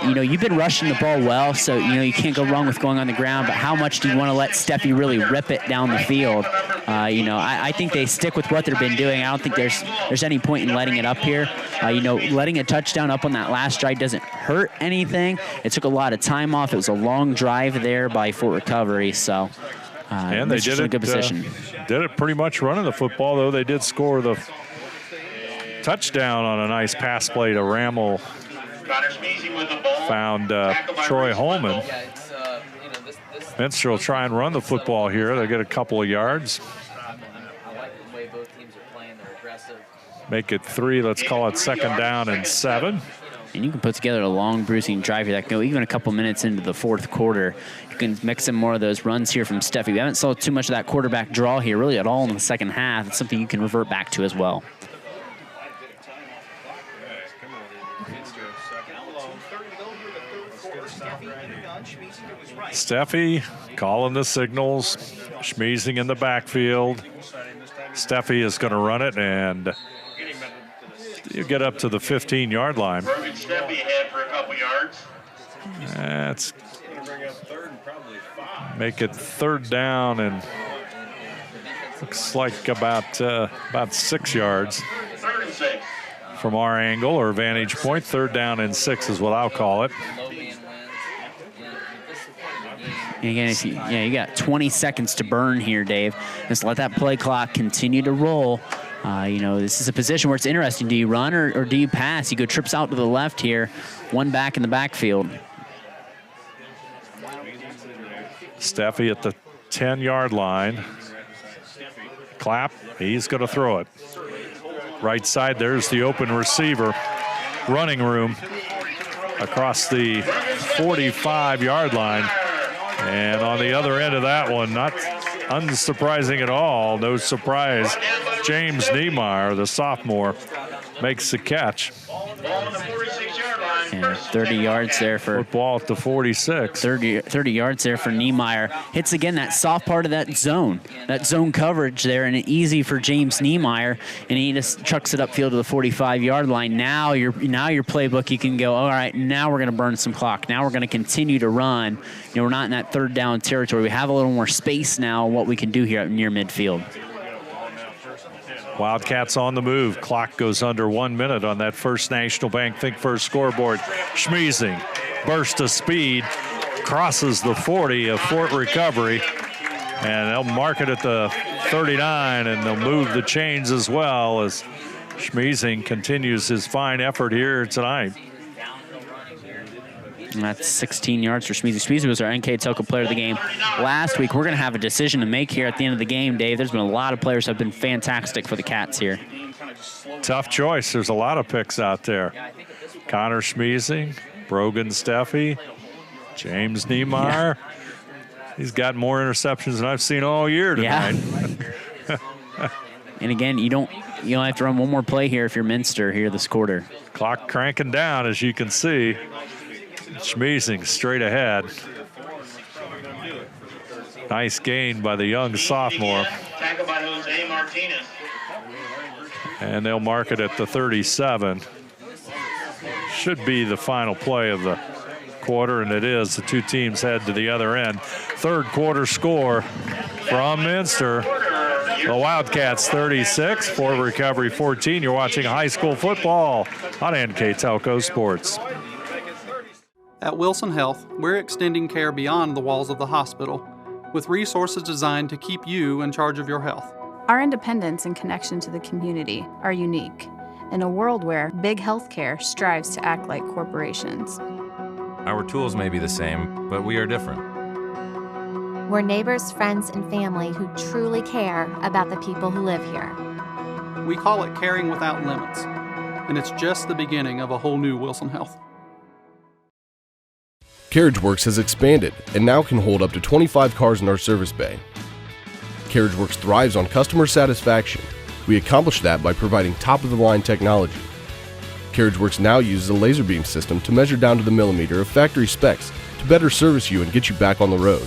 You've been rushing the ball well, so, you can't go wrong with going on the ground, but how much do you want to let Steffi really rip it down the field? I think they stick with what they've been doing. I don't think there's any point in letting it up here. Letting a touchdown up on that last drive doesn't hurt anything. It took a lot of time off. It was a long drive there by Fort Recovery, so and they did in a good position. Did it pretty much running the football, though. They did score the touchdown on a nice pass play to Rammel. Found Troy Holman. Minster will try and run the football here. They'll get a couple of yards. Make it 3. Let's call it 2nd down and 7. And you can put together a long bruising drive here that can go even a couple minutes into the 4th quarter. You can mix in more of those runs here from Steffi. We haven't saw too much of that quarterback draw here really at all in the second half. It's something you can revert back to as well. Steffi calling the signals. Schmeezing in the backfield. Steffi is going to run it, and you get up to the 15-yard line. Steffi ahead for a couple yards. That's make it 3rd down, and looks like about 6 yards 3rd and 6 from our angle or vantage point. 3rd down and 6 is what I'll call it. And again, you got 20 seconds to burn here, Dave. Just let that play clock continue to roll. This is a position where it's interesting. Do you run or do you pass? You go trips out to the left here, one back in the backfield. Steffi at the 10-yard line. Clapp, he's going to throw it. Right side, there's the open receiver. Running room across the 45-yard line. And on the other end of that one, not unsurprising at all, no surprise, James Niemeyer, the sophomore, makes the catch. And 30 yards there for football at the 46. 30 yards there for Niemeyer. Hits again that soft part of that zone coverage there, and easy for James Niemeyer, and he just trucks it upfield to the 45-yard line. Now your playbook, you can go, all right, now we're going to burn some clock. Now we're going to continue to run. We're not in that 3rd down territory. We have a little more space now, what we can do here near midfield. Wildcats on the move. Clock goes under 1 minute on that First National Bank Think First scoreboard. Schmeezing, burst of speed, crosses the 40 of Fort Recovery, and they'll mark it at the 39, and they'll move the chains as well as Schmeezing continues his fine effort here tonight. And that's 16 yards for Schmeezing. Schmeezing was our NKTelco player of the game last week. We're going to have a decision to make here at the end of the game, Dave. There's been a lot of players who have been fantastic for the Cats here. Tough choice. There's a lot of picks out there. Connor Schmeezing, Brogan Steffi, James Niemeyer. Yeah. He's got more interceptions than I've seen all year tonight. Yeah. And again, you don't have to run one more play here if you're Minster here this quarter. Clock cranking down, as you can see. Schmeezing straight ahead. Nice gain by the young sophomore. Tackled by Jose Martinez. And they'll mark it at the 37. Should be the final play of the quarter, and it is. The two teams head to the other end. 3rd quarter score from Minster. The Wildcats 36, Fort Recovery 14. You're watching high school football on NKTelco Sports. At Wilson Health, we're extending care beyond the walls of the hospital, with resources designed to keep you in charge of your health. Our independence and connection to the community are unique in a world where big healthcare strives to act like corporations. Our tools may be the same, but we are different. We're neighbors, friends, and family who truly care about the people who live here. We call it caring without limits, and it's just the beginning of a whole new Wilson Health. CarriageWorks has expanded and now can hold up to 25 cars in our service bay. Carriage Works thrives on customer satisfaction. We accomplish that by providing top-of-the-line technology. Carriage Works now uses a laser beam system to measure down to the millimeter of factory specs to better service you and get you back on the road.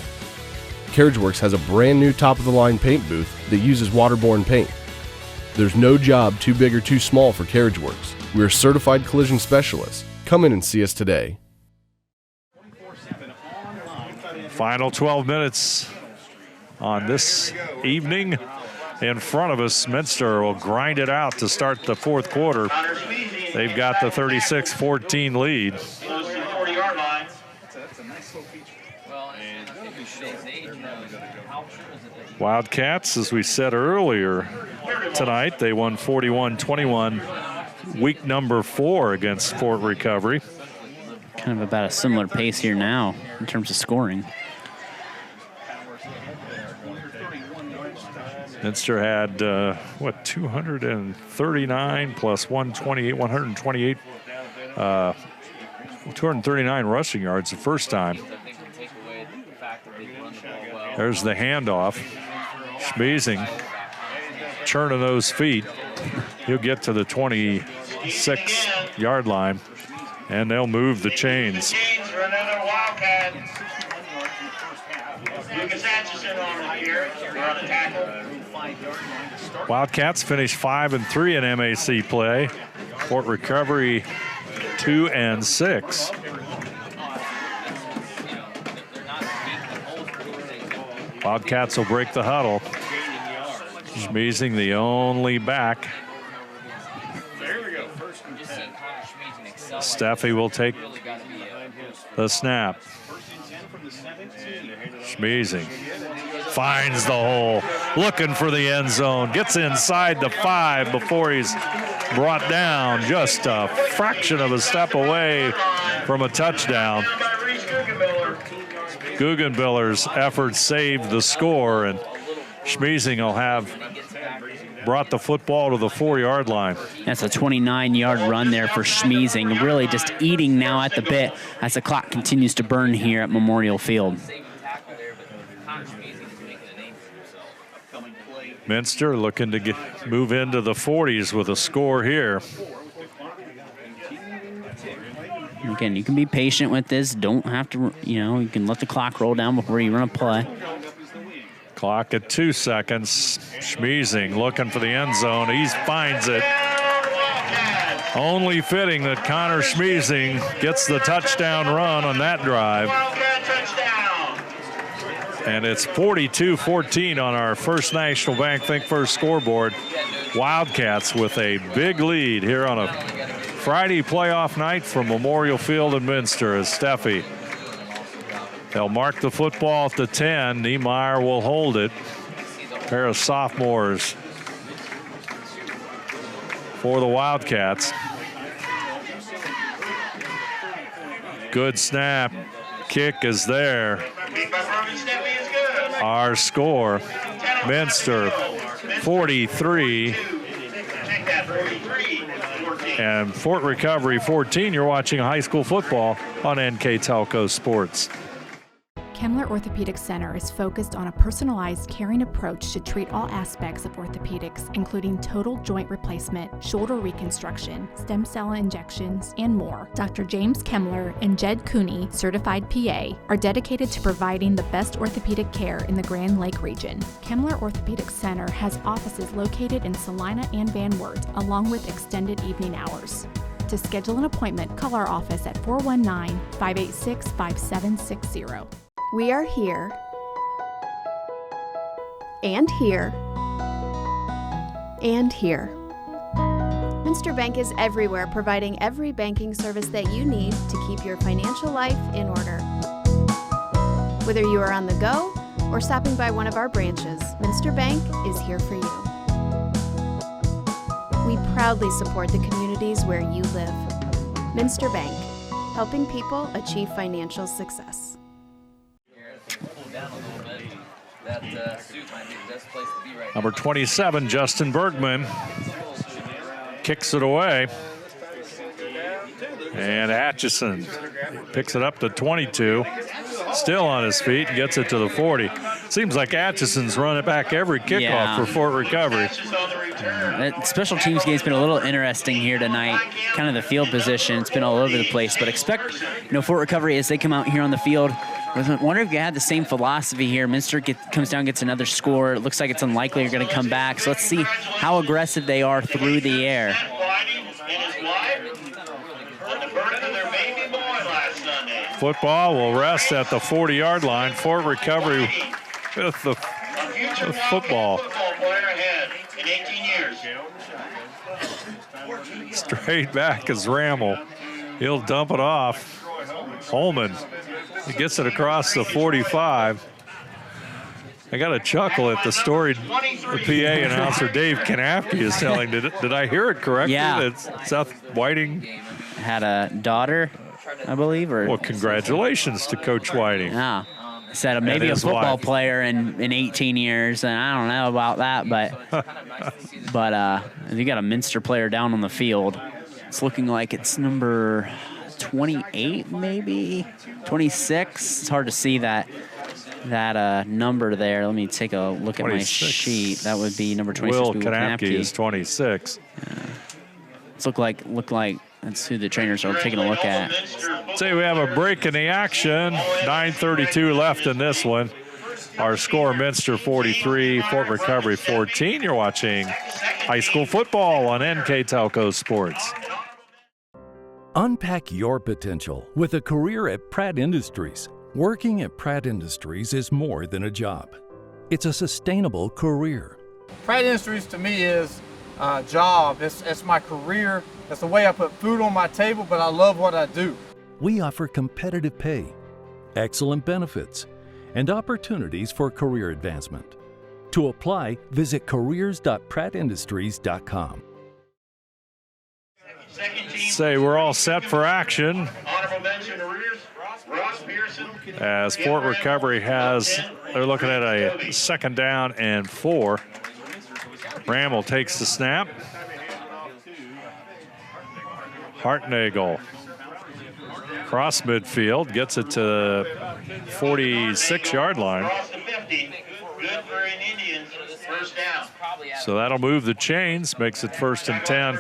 Carriage Works has a brand new top-of-the-line paint booth that uses waterborne paint. There's no job too big or too small for Carriage Works. We are certified collision specialists. Come in and see us today. Final 12 minutes on this evening. In front of us, Minster will grind it out to start the fourth quarter. They've got the 36-14 lead. Wildcats, as we said earlier tonight, they won 41-21, week number 4 against Fort Recovery. Kind of about a similar pace here now in terms of scoring. Minster had, 239 plus 128, 128, 239 rushing yards the first time. There's the handoff. Schmeezing, churning those feet. He'll get to the 26-yard line, and they'll move the chains. Wildcats finished 5-3 in MAC play. Fort Recovery 2-6. Wildcats will break the huddle. Schmeezing, the only back. Steffi will take the snap. Schmeezing finds the hole, looking for the end zone, gets inside the 5 before he's brought down, just a fraction of a step away from a touchdown. Guggenbiller's effort saved the score, and Schmeezing will have brought the football to the 4-yard line. That's a 29-yard run there for Schmeezing, really just eating now at the bit as the clock continues to burn here at Memorial Field. Minster looking to move into the 40s with a score here. Again, you can be patient with this. Don't have to, you can let the clock roll down before you run a play. Clock at 2 seconds. Schmeezing looking for the end zone. He finds it. Only fitting that Connor Schmeezing gets the touchdown run on that drive. And it's 42-14 on our First National Bank Think First scoreboard. Wildcats with a big lead here on a Friday playoff night from Memorial Field in Minster as Steffi. They'll mark the football at the 10. Niemeyer will hold it. A pair of sophomores for the Wildcats. Good snap. Kick is there. Our score, Minster 43 and Fort Recovery 14. You're watching high school football on NKTelco Sports. Kemmler Orthopedic Center is focused on a personalized, caring approach to treat all aspects of orthopedics, including total joint replacement, shoulder reconstruction, stem cell injections, and more. Dr. James Kemmler and Jed Cooney, certified PA, are dedicated to providing the best orthopedic care in the Grand Lake region. Kemmler Orthopedic Center has offices located in Salina and Van Wert, along with extended evening hours. To schedule an appointment, call our office at 419-586-5760. We are here, and here, and here. Minster Bank is everywhere, providing every banking service that you need to keep your financial life in order. Whether you are on the go or stopping by one of our branches, Minster Bank is here for you. We proudly support the communities where you live. Minster Bank, helping people achieve financial success. Number 27, Justin Bergman, kicks it away. And Atchison picks it up to 22. Still on his feet, gets it to the 40. Seems like Atchison's running back every kickoff for Fort Recovery. That special teams game's been a little interesting here tonight. Kind of the field position, it's been all over the place. But expect, Fort Recovery as they come out here on the field. I wonder if you had the same philosophy here. Minster comes down, gets another score. It looks like it's unlikely you're going to come back. So let's see how aggressive they are through the air. Football will rest at the 40-yard line. Fort Recovery with the football. Straight back is Rammel. He'll dump it off. Holman, he gets it across the 45. I got a chuckle at the story the PA announcer Dave Kanapke is telling. Did I hear it correctly? Yeah. That Seth Whiting had a daughter, I believe. Well, congratulations to Coach Whiting. Yeah. Said maybe a football player in 18 years, and I don't know about that, but you got a Minster player down on the field. It's looking like it's number 28, maybe 26. It's hard to see that number there. Let me take a look at my sheet. That would be number 26. Will Kanapke is 26. Yeah. It's look like that's who the trainers are taking a look at. Say we have a break in the action. 9:32 left in this one. Our score, Minster 43, Fort Recovery 14. You're watching high school football on NKTelco Sports. Unpack your potential with a career at Pratt Industries. Working at Pratt Industries is more than a job. It's a sustainable career. Pratt Industries to me is a job. It's my career. It's the way I put food on my table, but I love what I do. We offer competitive pay, excellent benefits, and opportunities for career advancement. To apply, visit careers.prattindustries.com. Say we're all set for action. As Fort Recovery they're looking at a 2nd down and 4. Rammel takes the snap. Hartnagel cross midfield, gets it to 46-yard line. So that'll move the chains, makes it 1st and 10,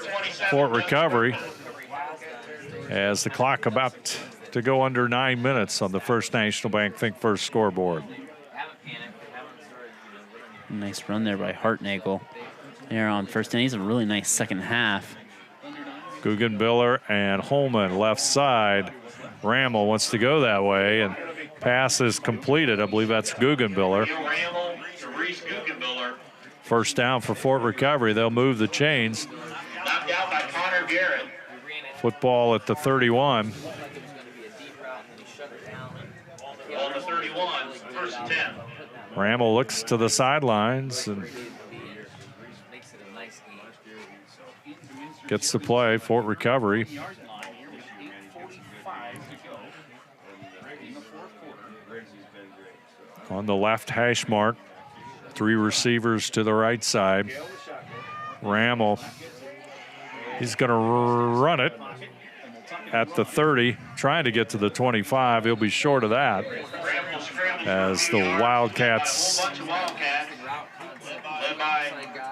Fort Recovery. As the clock about to go under 9 minutes on the First National Bank Think First scoreboard. Nice run there by Hartnagel. There on first, and he's a really nice second half. Guggenbiller and Holman left side. Rammel wants to go that way, and pass is completed. I believe that's Guggenbiller. First down for Fort Recovery. They'll move the chains. Knocked out by Connor Garrett. Football at the 31. On the 31, 1st and 10. Rammel looks to the sidelines and gets the play. Fort Recovery. On the left hash mark, 3 receivers to the right side. Rammel, he's going to run it at the 30, trying to get to the 25. He'll be short of that as the Wildcats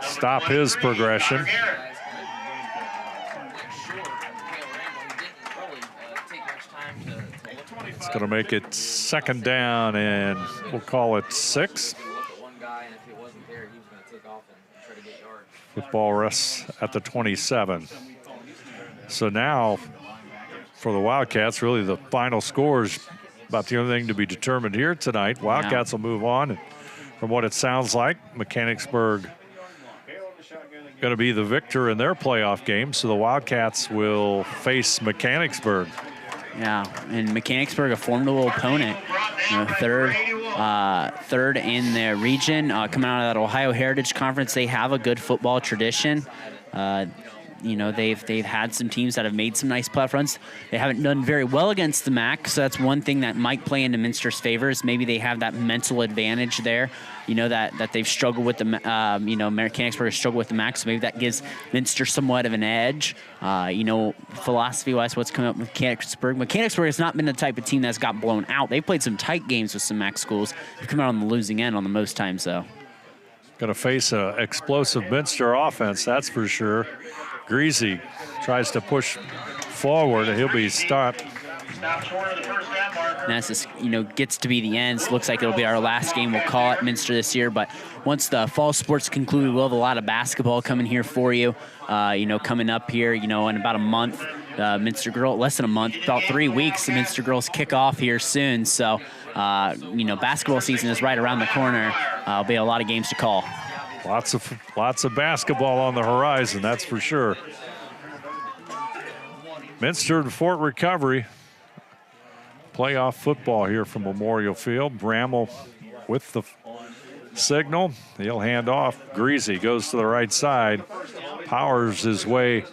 stop his progression. It's going to make it 2nd down, and we'll call it 6. Football rests at the 27. So now for the Wildcats, really the final score is about the only thing to be determined here tonight. Wildcats will move on. And from what it sounds like, Mechanicsburg going to be the victor in their playoff game. So the Wildcats will face Mechanicsburg. Yeah, and Mechanicsburg, a formidable opponent. Third in their region. Coming out of that Ohio Heritage Conference, they have a good football tradition. they've had some teams that have made some nice playoff runs. They haven't done very well against the MAC, so that's one thing that might play into Minster's favor is maybe they have that mental advantage there. That they've struggled with the, Mechanicsburg has struggled with the MAC, so maybe that gives Minster somewhat of an edge. Philosophy-wise, what's coming up with Mechanicsburg? Mechanicsburg has not been the type of team that's got blown out. They've played some tight games with some MAC schools. They've come out on the losing end on the most times, though. Going to face an explosive Minster offense, that's for sure. Greasy tries to push forward, and he'll be stopped. And as this, gets to be the end, it looks like it'll be our last game we'll call it Minster this year. But once the fall sports conclude, we'll have a lot of basketball coming here for you. Coming up here, in about a month. Minster girls, less than a month, about 3 weeks. The Minster girls kick off here soon. So, basketball season is right around the corner. There'll be a lot of games to call. Lots of basketball on the horizon, that's for sure. Minster and Fort Recovery. Playoff football here from Memorial Field. Bramall with the signal. He'll hand off. Greasy goes to the right side. Powers his way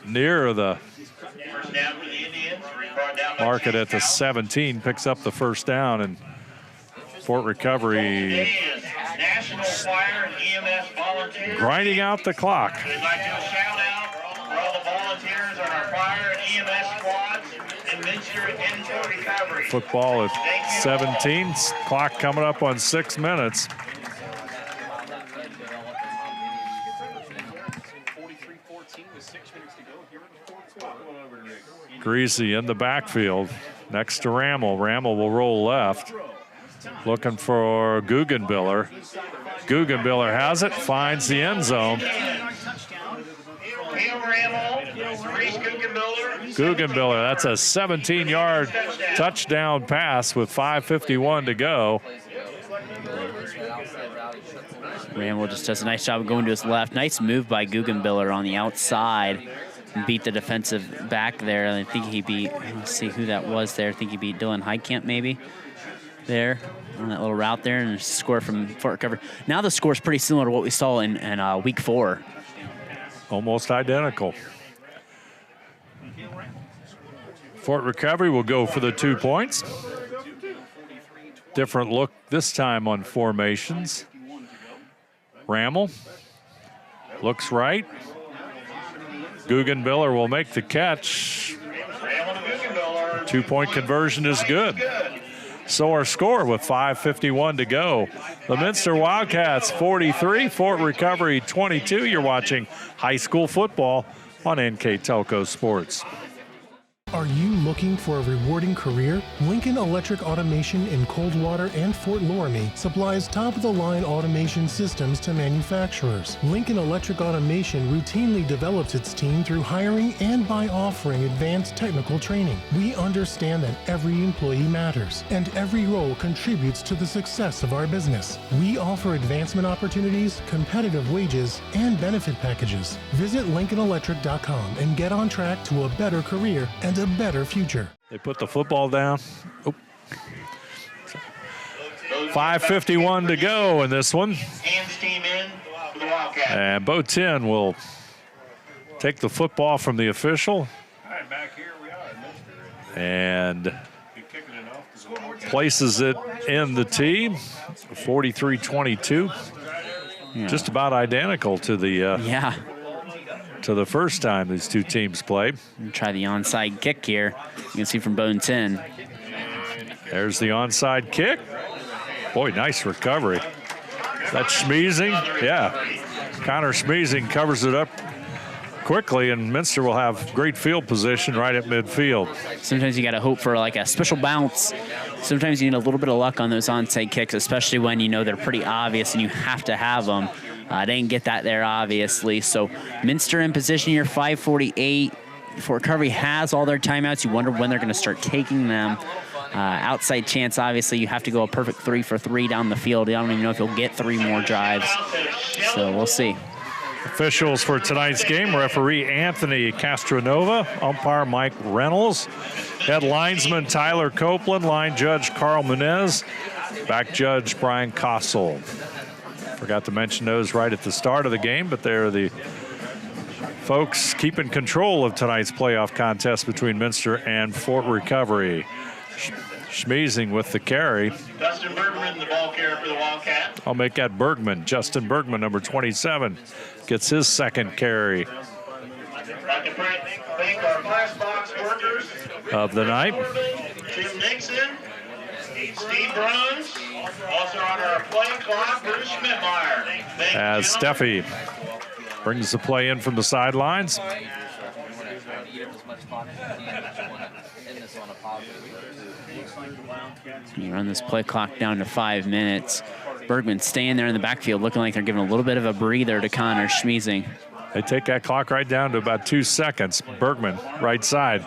near the market at the 17. Picks up the first down, and Fort Recovery grinding out the clock. We'd like to shout out for all the volunteers on our fire and EMS squads in Minster and Fort Recovery. Football at 17. Clock coming up on 6 minutes. Greasy in the backfield next to Rammel. Rammel will roll left. Looking for Guggenbiller. Guggenbiller has it, finds the end zone. Guggenbiller, that's a 17-yard touchdown pass with 5:51 to go. Rammel just does a nice job of going to his left. Nice move by Guggenbiller on the outside. Beat the defensive back there. I think he beat, let's see who that was there. I think he beat Dylan Heitkamp maybe there on that little route there, and a score from Fort Recovery. Now the score is pretty similar to what we saw in week 4. Almost identical. Fort Recovery will go for the 2 points. Different look this time on formations. Rammel looks right. Guggenbiller will make the catch. 2-point conversion is good. So our score with 5:51 to go. The Minster Wildcats 43, Fort Recovery 22. You're watching high school football on NKTelco Sports. Are you looking for a rewarding career? Lincoln Electric Automation in Coldwater and Fort Loramie supplies top-of-the-line automation systems to manufacturers. Lincoln Electric Automation routinely develops its team through hiring and by offering advanced technical training. We understand that every employee matters, and every role contributes to the success of our business. We offer advancement opportunities, competitive wages, and benefit packages. Visit LincolnElectric.com and get on track to a better career and a better future. They put the football down. 5:51 to go in this one. And Bo 10 will take the football from the official and places it in the tee. 43-22. Yeah. Just about identical to the to the first time these two teams played. Try the onside kick here. You can see from Bone 10. There's the onside kick. Boy, nice recovery. That's Schmeezing. Yeah. Connor Schmeezing covers it up quickly, and Minster will have great field position right at midfield. Sometimes you got to hope for like a special bounce. Sometimes you need a little bit of luck on those onside kicks, especially when you know they're pretty obvious and you have to have them. They didn't get that there, obviously. So Minster in position here, 5:48. Fort Recovery has all their timeouts. You wonder when they're going to start taking them. Outside chance, obviously, you have to go a perfect 3 for 3 down the field. I don't even know if you'll get 3 more drives. So we'll see. Officials for tonight's game, referee Anthony Castronova, umpire Mike Reynolds, head linesman Tyler Copeland, line judge Carl Munez, back judge Brian Kossel. Forgot to mention those right at the start of the game, but they're the folks keeping control of tonight's playoff contest between Minster and Fort Recovery. Schmeezing with the carry. Dustin Bergman, the ball carrier for the Wildcats. I'll make that Bergman. Justin Bergman, number 27, gets his second carry I'd like to thank our press box workers of the night. Tim Nixon, Steve Bruns, also on our play clock, Bruce Schmidtmeyer. As Steffi brings the play in from the sidelines. You run this play clock down to 5 minutes. Bergman staying there in the backfield, looking like they're giving a little bit of a breather to Connor Schmeezing. They take that clock right down to about 2 seconds. Bergman, right side.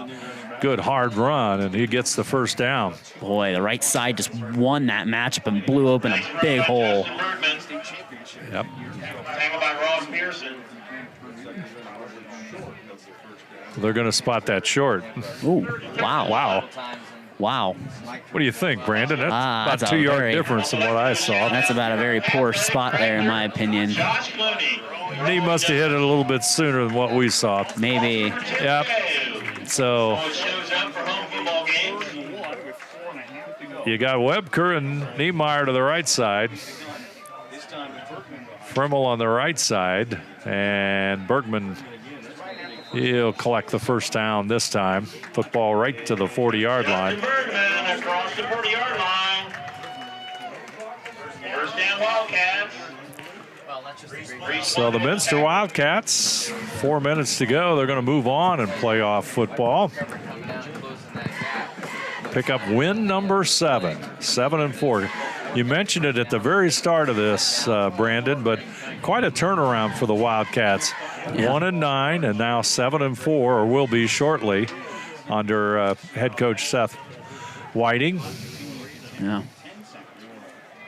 Good hard run, and he gets the first down. Boy, the right side just won that matchup and blew open a big hole. Yep. Tackled by Ross Pearson. They're going to spot that short. Ooh, wow. Wow. Wow. What do you think, Brandon? That's about 2 yard difference from what I saw. That's about a very poor spot there, in my opinion. He must have hit it a little bit sooner than what we saw. Maybe. Yep. So you got Webker and Niemeyer to the right side. Frimmel on the right side. And Bergman, he'll collect the first down this time. Football right to the 40-yard line. Bergman across the 40-yard line. First down Wildcats. So the Minster Wildcats, 4 minutes to go. They're going to move on and play off football. Pick up win number 7, 7-4. You mentioned it at the very start of this, Brandon, but quite a turnaround for the Wildcats. Yeah. 1-9 and now 7-4, or will be shortly, under head coach Seth Whiting. Yeah.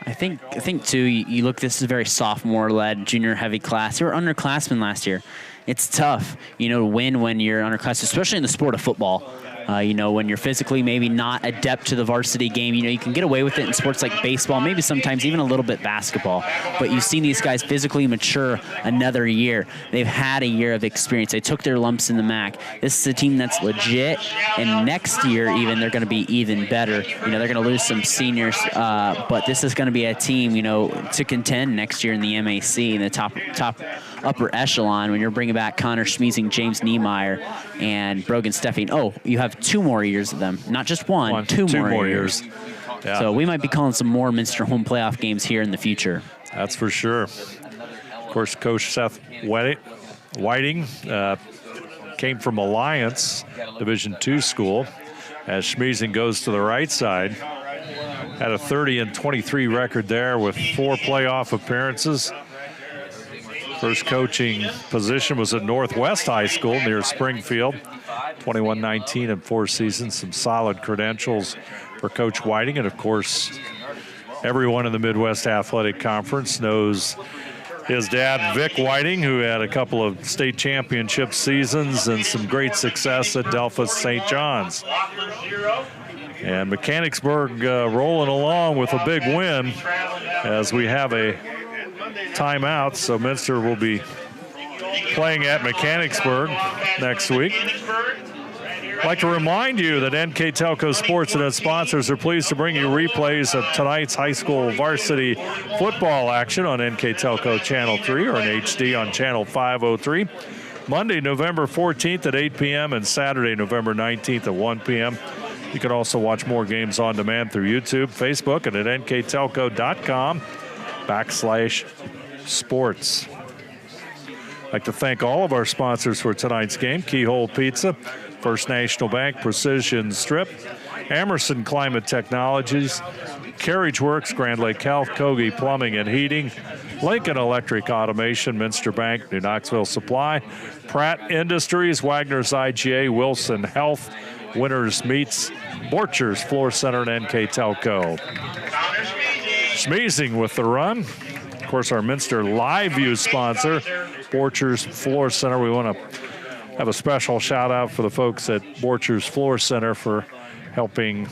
I think too, you look, this is a very sophomore-led, junior-heavy class. They were underclassmen last year. It's tough, to win when you're underclassmen, especially in the sport of football. When you're physically maybe not adept to the varsity game, you can get away with it in sports like baseball, maybe sometimes even a little bit basketball. But you've seen these guys physically mature another year. They've had a year of experience. They took their lumps in the MAC. This is a team that's legit, and next year even they're going to be even better. They're going to lose some seniors, but this is going to be a team, to contend next year in the MAC in the top upper echelon when you're bringing back Connor Schmeezing, James Niemeyer, and Brogan Steffing. Oh, you have 2 more years of them. Not just one, two more years. Yeah. So we might be calling some more Minster home playoff games here in the future. That's for sure. Of course, Coach Seth Whiting came from Alliance, Division II school, as Schmeezing goes to the right side. Had a 30-23 record there with 4 playoff appearances. First coaching position was at Northwest High School near Springfield. 21-19 in 4 seasons. Some solid credentials for Coach Whiting. And, of course, everyone in the Midwest Athletic Conference knows his dad, Vic Whiting, who had a couple of state championship seasons and some great success at Delphus St. John's. And Mechanicsburg rolling along with a big win as we have a timeout. So Minster will be playing at Mechanicsburg next week. I'd like to remind you that NKTelco Sports and its sponsors are pleased to bring you replays of tonight's high school varsity football action on NKTelco Channel 3 or in HD on Channel 503. Monday, November 14th at 8 p.m. and Saturday, November 19th at 1 p.m. You can also watch more games on demand through YouTube, Facebook, and at nktelco.com/sports. I'd like to thank all of our sponsors for tonight's game: Keyhole Pizza, First National Bank, Precision Strip, Emerson Climate Technologies, Carriage Works, Grand Lake Health, Kogi Plumbing and Heating, Lincoln Electric Automation, Minster Bank, New Knoxville Supply, Pratt Industries, Wagner's IGA, Wilson Health, Winners Meats, Borchers Floor Center, and NKTelco. Schmeezing with the run. Of course, our Minster Live View sponsor, Borchers Floor Center. We want to have a special shout out for the folks at Borchers Floor Center for helping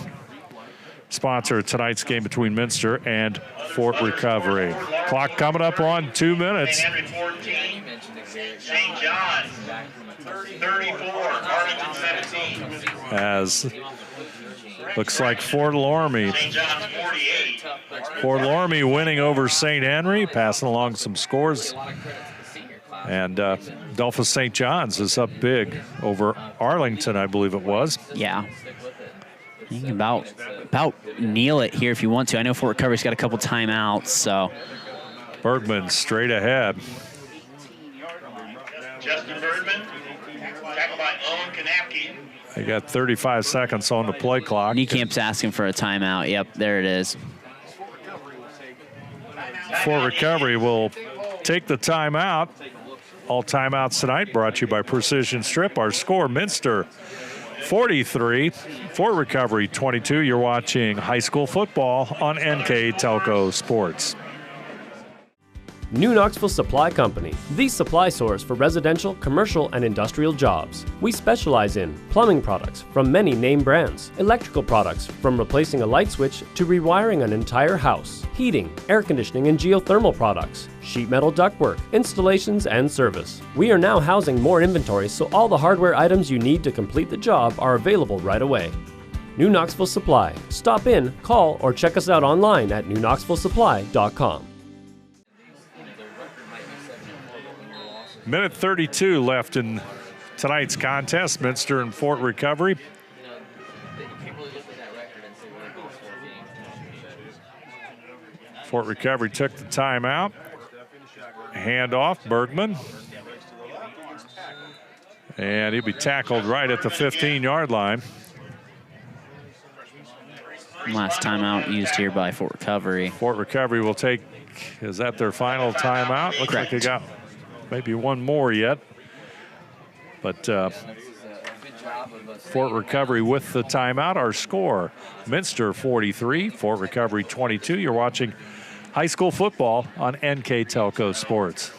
sponsor of tonight's game between Minster and Fort Recovery. Clock coming up on 2 minutes. Henry 14, St. John's 34, Arlington 17. As looks like Fort Loramie. St. John's 48. Fort Loramie winning over St. Henry, passing along some scores. And Adolphus St. John's is up big over Arlington, I believe it was. Yeah. You can about kneel it here if you want to. I know Fort Recovery's got a couple timeouts, so. Bergman straight ahead. Justin Birdman, tackled by Owen Kanapke. They got 35 seconds on the play clock. Niecamp's asking for a timeout. Yep, there it is. Fort Recovery will take the timeout. All timeouts tonight brought to you by Precision Strip. Our score, Minster 43, Fort Recovery 22. You're watching high school football on NKTelco Sports. New Knoxville Supply Company, the supply source for residential, commercial, and industrial jobs. We specialize in plumbing products from many name brands, electrical products from replacing a light switch to rewiring an entire house, heating, air conditioning, and geothermal products, sheet metal ductwork, installations, and service. We are now housing more inventory, so all the hardware items you need to complete the job are available right away. New Knoxville Supply. Stop in, call, or check us out online at newknoxvillesupply.com. Minute 32 left in tonight's contest, Minster and Fort Recovery. Fort Recovery took the timeout. Handoff, Bergman. And he'll be tackled right at the 15-yard line. Last timeout used here by Fort Recovery. Fort Recovery will take, is that their final timeout? Looks like they got maybe one more yet. But Fort Recovery with the timeout. Our score, Minster 43, Fort Recovery 22. You're watching high school football on NKTelco Sports.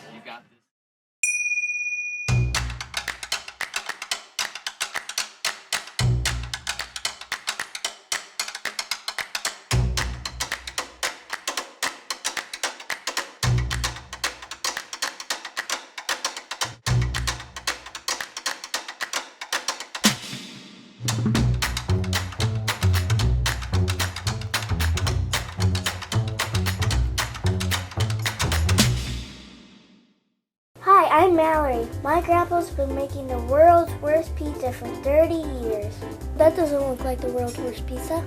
I'm Mallory. My grandpa's been making the world's worst pizza for 30 years. That doesn't look like the world's worst pizza.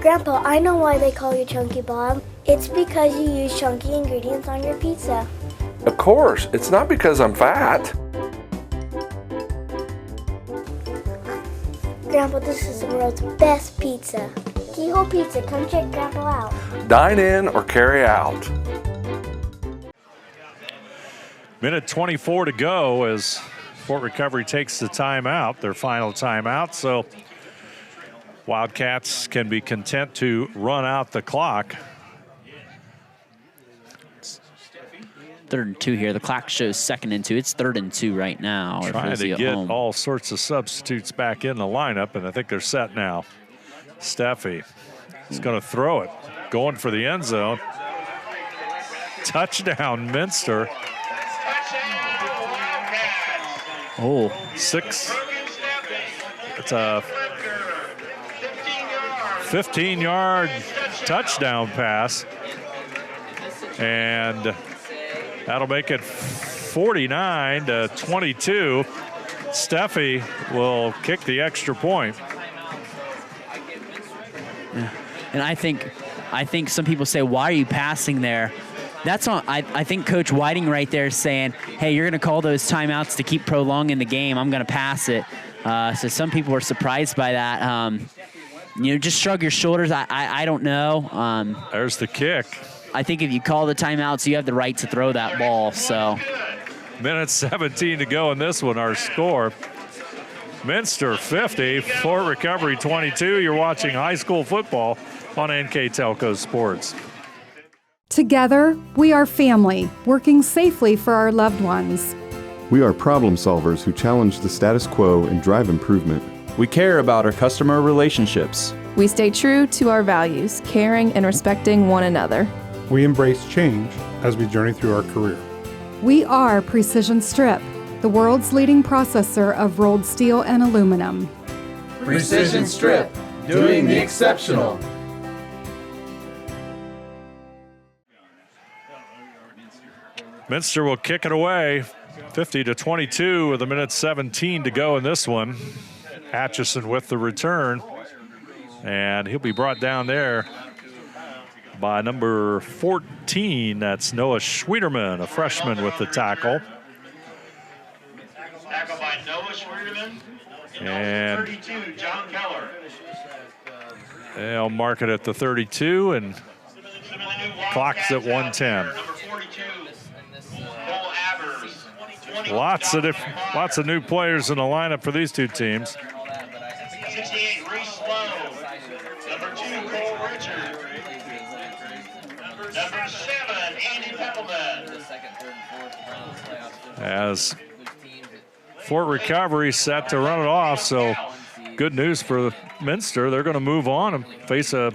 Grandpa, I know why they call you Chunky Bob. It's because you use chunky ingredients on your pizza. Of course, it's not because I'm fat. Grandpa, this is the world's best pizza. Keyhole Pizza, come check Grandpa out. Dine in or carry out. Minute 24 to go as Fort Recovery takes the timeout, their final timeout. So Wildcats can be content to run out the clock. 3rd and 2 here. The clock shows 2nd and 2. It's 3rd and 2 right now. Trying to get all sorts of substitutes back in the lineup, and I think they're set now. Steffi is going to throw it, going for the end zone. Touchdown, Minster. Oh, 6. It's a 15-yard touchdown pass. And that'll make it 49-22. Steffi will kick the extra point. Yeah. And I think some people say, why are you passing there? That's on. I think Coach Whiting right there is saying, hey, you're going to call those timeouts to keep prolonging the game. I'm going to pass it. So some people were surprised by that. Just shrug your shoulders. I don't know. There's the kick. I think if you call the timeouts, you have the right to throw that ball. So, minute 17 to go in this one. Our score, Minster 50, Fort Recovery 22. You're watching high school football on NKTelco Sports. Together, we are family, working safely for our loved ones. We are problem solvers who challenge the status quo and drive improvement. We care about our customer relationships. We stay true to our values, caring and respecting one another. We embrace change as we journey through our career. We are Precision Strip, the world's leading processor of rolled steel and aluminum. Precision Strip, doing the exceptional. Minster will kick it away, 50-22 with a minute 17 to go in this one. Atchison with the return, and he'll be brought down there by number 14. That's Noah Schwederman, a freshman, with the tackle. Tackle by Noah Schwederman. And 32, John Keller. They'll mark it at the 32, and clock's at 1:10. Lots of new players in the lineup for these two teams. 68, Reese Lowe. Number 2, Cole Richard. Number 7, Andy Peppelman. As Fort Recovery set to run it off, so good news for Minster. They're going to move on and face a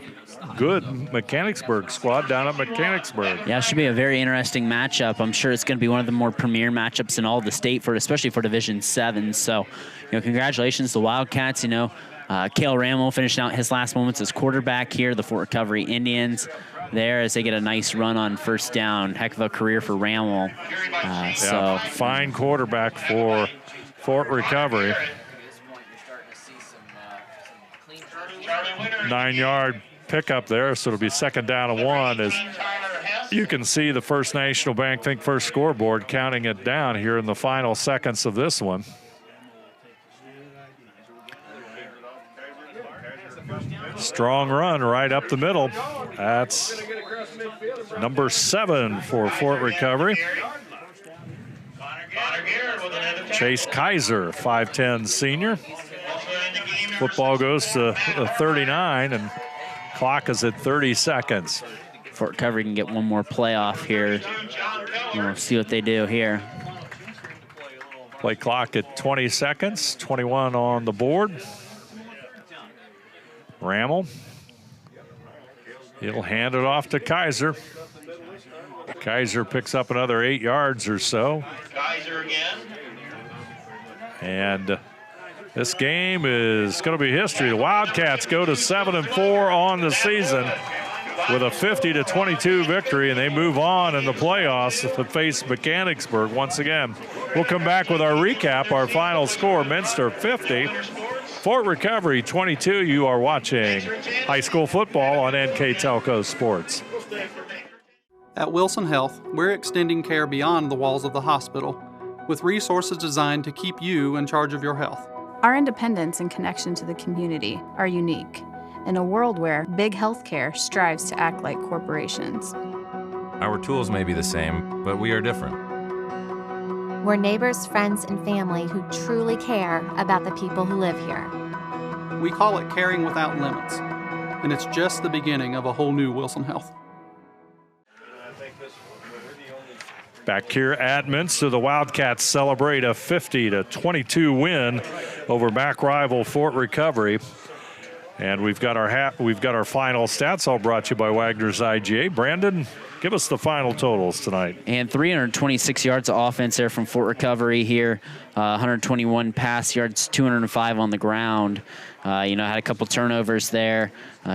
good Mechanicsburg squad down at Mechanicsburg. Yeah, it should be a very interesting matchup. I'm sure it's going to be one of the more premier matchups in all of the state, especially for Division 7. So, congratulations to Wildcats. Cale Ramel finishing out his last moments as quarterback here, the Fort Recovery Indians there as they get a nice run on first down. Heck of a career for Ramel. Fine quarterback for Fort Recovery. 9-yard pickup there, so it'll be second down and 1 as you can see the First National Bank Think First scoreboard counting it down here in the final seconds of this one. Strong run right up the middle. That's number 7 for Fort Recovery. Chase Kaiser, 5'10" senior. Football goes to 39, and clock is at 30 seconds. Fort Recovery can get one more playoff here. We'll see what they do here. Play clock at 20 seconds, 21 on the board. Ramel. He'll hand it off to Kaiser. Kaiser picks up another 8 yards or so. Kaiser again. And this game is going to be history. The Wildcats go to 7-4 on the season with a 50-22 victory, and they move on in the playoffs to face Mechanicsburg once again. We'll come back with our recap, our final score: Minster 50, Fort Recovery 22. You are watching high school football on NKTelco Sports. At Wilson Health, we're extending care beyond the walls of the hospital with resources designed to keep you in charge of your health. Our independence and connection to the community are unique in a world where big healthcare strives to act like corporations. Our tools may be the same, but we are different. We're neighbors, friends, and family who truly care about the people who live here. We call it caring without limits, and it's just the beginning of a whole new Wilson Health. Back here at Minster, the Wildcats celebrate a 50-22 win over MAC rival Fort Recovery. And we've got our final stats, all brought to you by Wagner's IGA. Brandon, give us the final totals tonight. And 326 yards of offense there from Fort Recovery here. 121 pass yards, 205 on the ground. Had a couple turnovers there.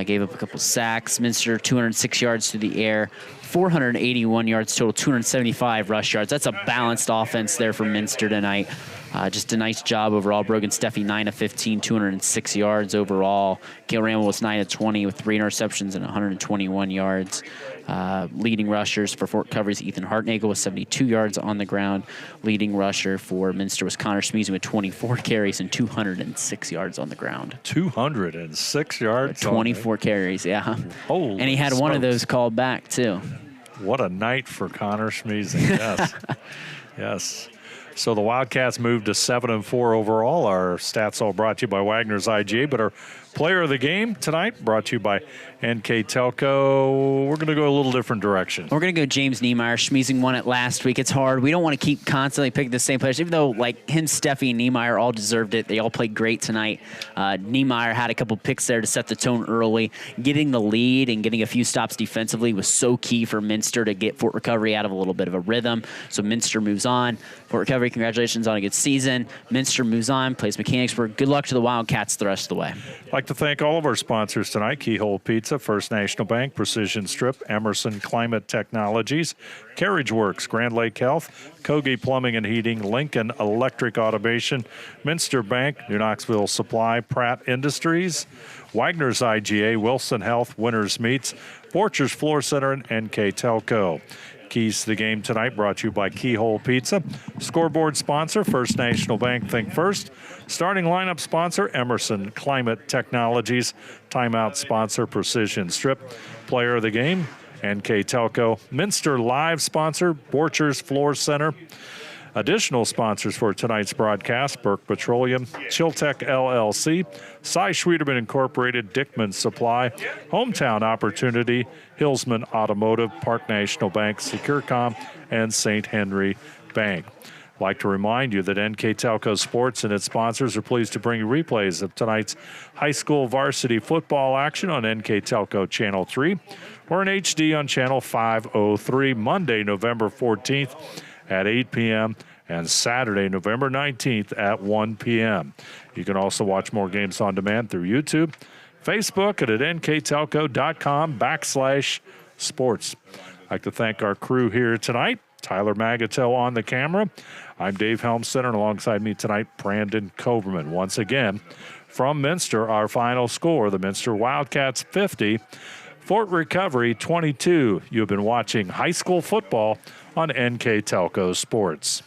Gave up a couple sacks. Minster, 206 yards through the air. 481 yards total, 275 rush yards. That's a balanced offense there for Minster tonight. Just a nice job overall. Brogan Steffi, 9 of 15, 206 yards overall. Cale Ramel was 9 of 20 with 3 interceptions and 121 yards. Leading rushers for Fort Recovery's Ethan Hartnagel with 72 yards on the ground. Leading rusher for Minster was Connor Smeason with 24 carries and 206 yards on the ground. 206 yards? 24 carries, yeah. Holy and he had smokes. one of those called back, too. What a night for Connor Smeason, yes. Yes. So the Wildcats moved to 7-4 overall. Our stats all brought to you by Wagner's IGA, but our Player of the game tonight brought to you by NKTelco. We're going to go a little different direction. We're going to go James Niemeyer. Schmeezing won it last week. It's hard. We don't want to keep constantly picking the same players, even though like him, Steffi, and Niemeyer all deserved it. They all played great tonight. Niemeyer had a couple picks there to set the tone early. Getting the lead and getting a few stops defensively was so key for Minster to get Fort Recovery out of a little bit of a rhythm. So Minster moves on. Fort Recovery, congratulations on a good season. Minster moves on, plays Mechanicsburg. Good luck to the Wildcats the rest of the way. I'd like to thank all of our sponsors tonight: Keyhole Pizza, First National Bank, Precision Strip, Emerson Climate Technologies, Carriage Works, Grand Lake Health, Kogi Plumbing and Heating, Lincoln Electric Automation, Minster Bank, New Knoxville Supply, Pratt Industries, Wagner's IGA, Wilson Health, Winners Meats, Borchers Floor Center, and NKTelco. Keys to the game tonight brought to you by Keyhole Pizza. Scoreboard sponsor, First National Bank, Think First. Starting lineup sponsor, Emerson Climate Technologies. Timeout sponsor, Precision Strip. Player of the game, NKTelco. Minster Live sponsor, Borchers Floor Center. Additional sponsors for tonight's broadcast: Burke Petroleum, Chiltech LLC, Cy Schwederman Incorporated, Dickman Supply, Hometown Opportunity, Hillsman Automotive, Park National Bank, Securcom, and St. Henry Bank. I'd like to remind you that NKTelco Sports and its sponsors are pleased to bring you replays of tonight's high school varsity football action on NKTelco Channel 3 or in HD on Channel 503, Monday, November 14th at 8 p.m. and Saturday, November 19th at 1 p.m. You can also watch more games on demand through YouTube, Facebook, and at nktelco.com/sports. I'd like to thank our crew here tonight: Tyler Magato on the camera. I'm Dave Helmstetter, and alongside me tonight, Brandon Coverman. Once again, from Minster, our final score, the Minster Wildcats 50, Fort Recovery 22. You've been watching high school football on NKTelco Sports.